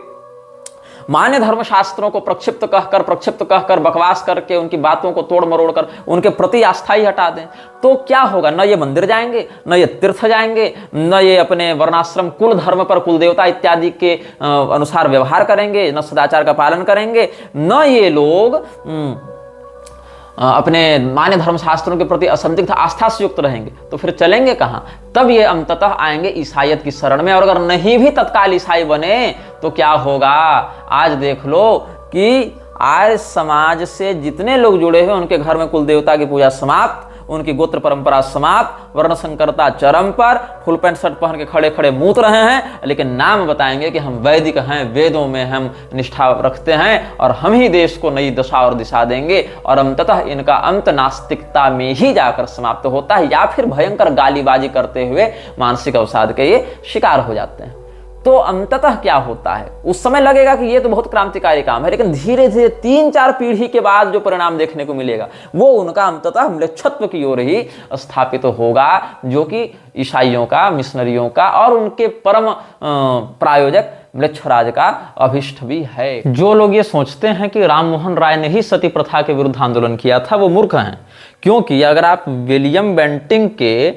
मान्य धर्मशास्त्रों को प्रक्षिप्त कहकर बकवास करके उनकी बातों को तोड़ मरोड़ कर उनके प्रति आस्था ही हटा दें, तो क्या होगा? न ये मंदिर जाएंगे, न ये तीर्थ जाएंगे, न ये अपने वर्णाश्रम कुल धर्म पर कुल देवता इत्यादि के अनुसार व्यवहार करेंगे, न सदाचार का पालन करेंगे, न ये लोग अपने मान्य धर्मशास्त्रों के प्रति असंदिग्ध आस्था से युक्त रहेंगे। तो फिर चलेंगे कहाँ? तब ये अंततः आएंगे ईसाइयत की शरण में। और अगर नहीं भी तत्काल ईसाई बने तो क्या होगा? आज देख लो कि आर्य समाज से जितने लोग जुड़े हुए उनके घर में कुल देवता की पूजा समाप्त, उनकी गोत्र परंपरा समाप्त, वर्ण संकरता चरम पर, फुल पैंट शर्ट पहन के खड़े खड़े मूत रहे हैं, लेकिन नाम बताएंगे कि हम वैदिक हैं, वेदों में हम निष्ठा रखते हैं और हम ही देश को नई दशा और दिशा देंगे। और अंततः इनका अंत नास्तिकता में ही जाकर समाप्त होता है, या फिर भयंकर गालीबाजी करते हुए मानसिक अवसाद के ये शिकार हो जाते हैं। तो अंततः क्या होता है? उस समय लगेगा कि ये तो बहुत क्रांतिकारी काम है, लेकिन धीरे धीरे 3-4 पीढ़ी के बाद जो परिणाम देखने को मिलेगा वो उनका अंततः म्लेच्छत्व की ओर ही स्थापित होगा, जो कि ईसाइयों का, मिशनरियों का और उनके परम प्रायोजक म्लेच्छराज का अभिष्ट भी है। जो लोग ये सोचते हैं कि राम मोहन राय ने ही सती प्रथा के विरुद्ध आंदोलन किया था, वो मूर्ख हैं। क्योंकि अगर आप विलियम बेंटिंक के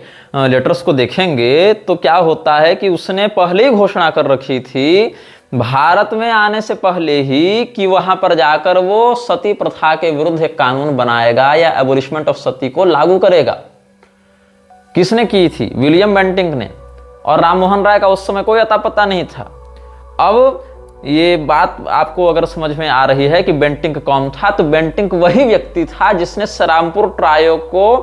लेटर्स को देखेंगे तो क्या होता है कि उसने पहले ही घोषणा कर रखी थी भारत में आने से पहले ही कि वहां पर जाकर वो सती प्रथा के विरुद्ध एक कानून बनाएगा या एबोलिशमेंट ऑफ सती को लागू करेगा। किसने की थी? विलियम बेंटिंक ने। और राम मोहन राय का उस समय कोई अता पता नहीं था। अब ये बात आपको अगर समझ में आ रही है कि बेंटिंक कौन था, तो बेंटिंक वही व्यक्ति था जिसने सरामपुर ट्रायो को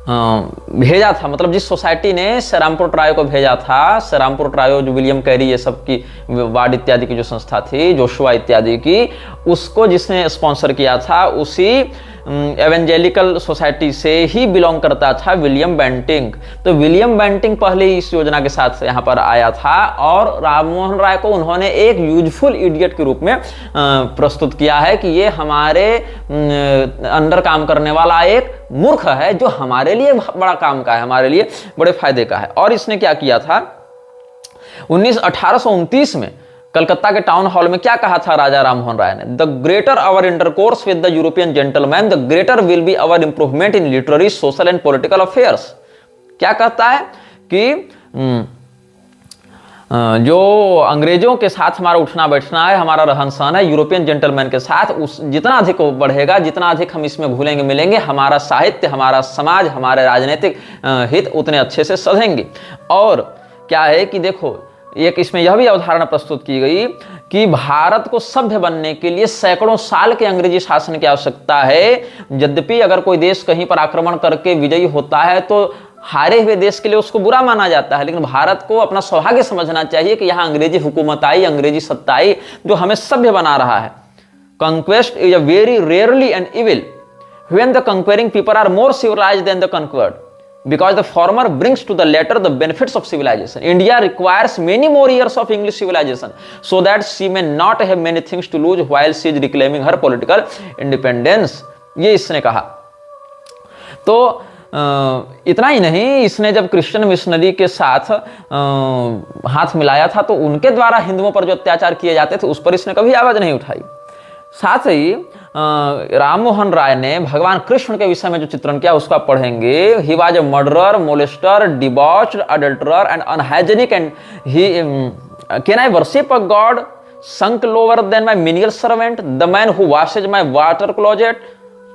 भेजा था। मतलब जिस सोसाइटी ने सरामपुर ट्रायो को भेजा था, सरामपुर ट्रायो जो विलियम कैरी ये सब की वार्ड इत्यादि की जो संस्था थी, जोशुआ इत्यादि की, उसको जिसने स्पॉन्सर किया था उसी एवेंजेलिकल सोसाइटी से ही बिलोंग करता था विलियम बेंटिंक। तो विलियम बेंटिंक पहले ही इस योजना के साथ यहाँ पर आया था और राम मोहन राय को उन्होंने एक यूजफुल इडियट के रूप में प्रस्तुत किया है कि ये हमारे अंडर काम करने वाला एक मूर्ख है जो हमारे लिए बड़ा काम का है, हमारे लिए बड़े फायदे का है। और इसने क्या किया था? 1829 में कलकत्ता के टाउन हॉल में क्या कहा था राजा राम मोहन राय ने? The greater our intercourse with the European gentleman, the greater will be our improvement in literary, social and political affairs. क्या कहता है कि जो अंग्रेजों के साथ हमारा उठना बैठना है, हमारा रहन सहन है यूरोपियन जेंटलमैन के साथ, उस जितना अधिक बढ़ेगा, जितना अधिक हम इसमें घुलेंगे मिलेंगे, हमारा साहित्य, हमारा समाज, हमारे राजनीतिक हित उतने अच्छे से सधेंगे। और क्या है कि देखो, एक इसमें यह भी अवधारणा प्रस्तुत की गई कि भारत को सभ्य बनने के लिए सैकड़ों साल के अंग्रेजी शासन की आवश्यकता है। यद्यपि अगर कोई देश कहीं पर आक्रमण करके विजयी होता है तो हारे हुए देश के लिए उसको बुरा माना जाता है, लेकिन भारत को अपना सौभाग्य समझना चाहिए कि यहाँ अंग्रेजी हुकूमत आई, अंग्रेजी सत्ता आई जो हमें सभ्य बना रहा है। Conquest is a very rarely an evil when the conquering people are more civilised than the conquered, because the former brings to the latter the benefits of civilization. India requires many more years of English civilization so that she may not have many things to lose while she is reclaiming her political independence. ये इसने कहा। तो इतना ही नहीं, इसने जब Christian missionary के साथ हाथ मिलाया था तो उनके द्वारा हिंदुओं पर जो अत्याचार किए जाते थे उस पर इसने कभी आवाज नहीं उठाई। साथ ही राम मोहन राय ने भगवान कृष्ण के विषय में जो चित्रण किया उसको आप पढ़ेंगे। He was a murderer, molester, debauched, adulterer and unhygienic and he can I worship a god sunk lower than my menial servant, the man who washes my water closet।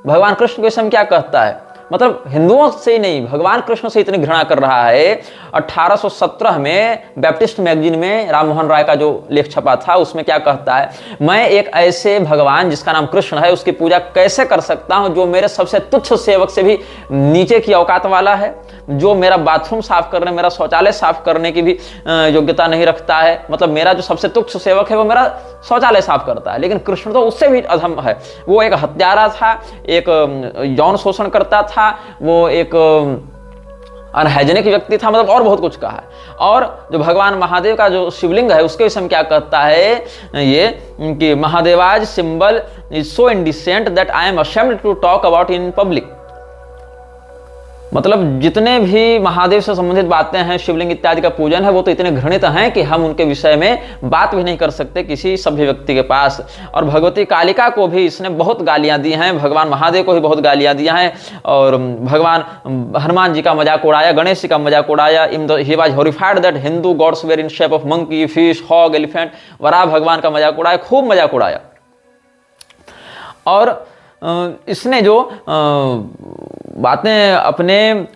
भगवान कृष्ण के विषय में क्या कहता है? मतलब हिंदुओं से ही नहीं, भगवान कृष्ण से इतनी घृणा कर रहा है। 1817 में बैप्टिस्ट मैगजीन में राम मोहन राय का जो लेख छपा था उसमें क्या कहता है? मैं एक ऐसे भगवान जिसका नाम कृष्ण है उसकी पूजा कैसे कर सकता हूं जो मेरे सबसे तुच्छ सेवक से भी नीचे की औकात वाला है, जो मेरा बाथरूम साफ करने, मेरा शौचालय साफ करने की भी योग्यता नहीं रखता है। मतलब मेरा जो सबसे तुच्छ सेवक है वो मेरा शौचालय साफ करता है, लेकिन कृष्ण तो उससे भी अधम है। वो एक हत्यारा था, एक यौन शोषण करता था, वो एक अनहाइजेनिक व्यक्ति था, मतलब और बहुत कुछ कहा है। और जो भगवान महादेव का जो शिवलिंग है उसके विषय में क्या कहता है ये कि Mahadeva's symbol is so indecent that I am ashamed to talk about in public. मतलब जितने भी महादेव से संबंधित बातें हैं, शिवलिंग इत्यादि का पूजन है, वो तो इतने घृणित हैं कि हम उनके विषय में बात भी नहीं कर सकते किसी सभ्य व्यक्ति के पास। और भगवती कालिका को भी इसने बहुत गालियां दी हैं, भगवान महादेव को भी बहुत गालियां दिया हैं, और भगवान हनुमान जी का मजाक उड़ाया, गणेश जी का मजाक उड़ाया। He was horrified that Hindu gods were in shape of monkey, fish, hog, elephant, Varaha भगवान का मजाक उड़ाया, खूब मजाक उड़ाया। और इसने जो बातें अपने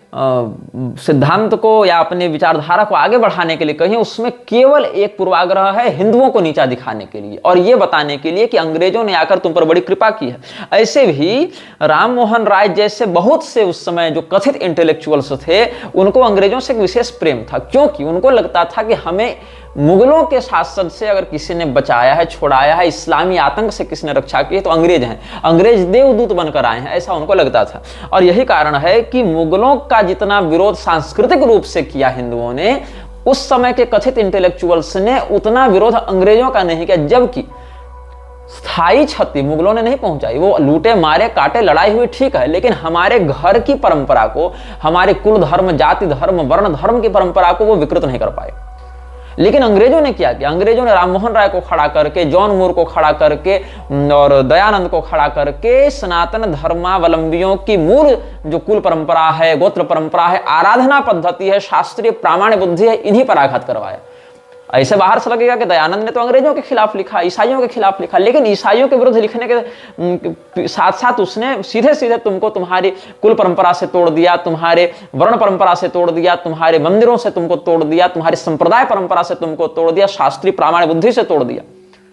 सिद्धांत को या अपने विचारधारा को आगे बढ़ाने के लिए कही, उसमें केवल एक पूर्वाग्रह है, हिंदुओं को नीचा दिखाने के लिए और ये बताने के लिए कि अंग्रेजों ने आकर तुम पर बड़ी कृपा की है। ऐसे भी राम मोहन राय जैसे बहुत से उस समय जो कथित इंटेलेक्चुअल्स थे, उनको अंग्रेजों से एक विशेष प्रेम था, क्योंकि उनको लगता था कि हमें मुगलों के शासन से अगर किसी ने बचाया है, छुड़ाया है, इस्लामी आतंक से किसी ने रक्षा की है, तो अंग्रेज हैं, अंग्रेज देवदूत बनकर आए हैं, ऐसा उनको लगता था। और यही कारण है कि मुगलों का जितना विरोध सांस्कृतिक रूप से किया हिंदुओं ने, उस समय के कथित इंटेलेक्चुअल्स ने उतना विरोध अंग्रेजों का नहीं किया, जबकि स्थायी क्षति मुगलों ने नहीं पहुंचाई। वो लूटे, मारे, काटे, लड़ाई हुई, ठीक है, लेकिन हमारे घर की परंपरा को, हमारे कुल धर्म, जाति धर्म, वर्ण धर्म की परंपरा को वो विकृत नहीं कर पाए। लेकिन अंग्रेजों ने क्या किया? अंग्रेजों ने राममोहन राय को खड़ा करके, जॉन मूर को खड़ा करके और दयानंद को खड़ा करके सनातन धर्मावलंबियों की मूल जो कुल परंपरा है, गोत्र परंपरा है, आराधना पद्धति है, शास्त्रीय प्रामाण्य बुद्धि है, इन्हीं पर आघात करवाया। ऐसे बाहर से लगेगा कि दयानंद ने तो अंग्रेजों के खिलाफ लिखा, ईसाइयों के खिलाफ लिखा, लेकिन ईसाइयों के विरुद्ध लिखने के साथ साथ उसने सीधे सीधे तुमको तुम्हारी कुल परंपरा से तोड़ दिया, तुम्हारे वर्ण परंपरा से तोड़ दिया, तुम्हारे मंदिरों से तुमको तोड़ दिया, तुम्हारी संप्रदाय परंपरा से तुमको तोड़ दिया, शास्त्रीय प्रामाण्य बुद्धि से तोड़ दिया।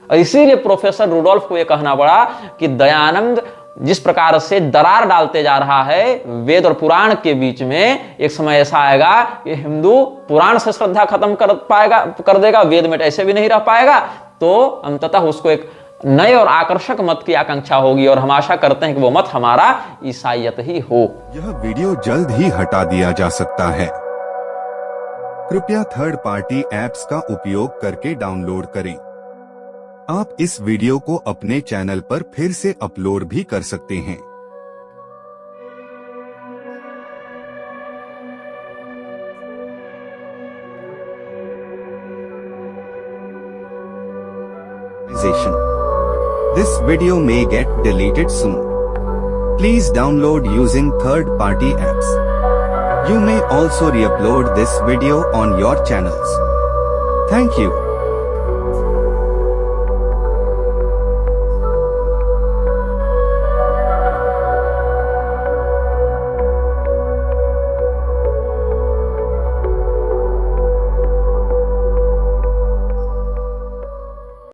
और इसीलिए प्रोफेसर रुडोल्फ को यह कहना पड़ा कि दयानंद जिस प्रकार से दरार डालते जा रहा है वेद और पुराण के बीच में, एक समय ऐसा आएगा कि हिंदू पुराण से श्रद्धा खत्म कर देगा, वेद में ऐसे भी नहीं रह पाएगा, तो अंततः उसको एक नए और आकर्षक मत की आकांक्षा होगी, और हम आशा करते हैं कि वो मत हमारा ईसाईयत ही हो। यह वीडियो जल्द ही हटा दिया जा सकता है, कृपया थर्ड पार्टी ऐप्स का उपयोग करके डाउनलोड करें। आप इस वीडियो को अपने चैनल पर फिर से अपलोड भी कर सकते हैं। This video may get deleted soon. Please download using third-party apps. You may also re-upload this video on your channels. Thank you.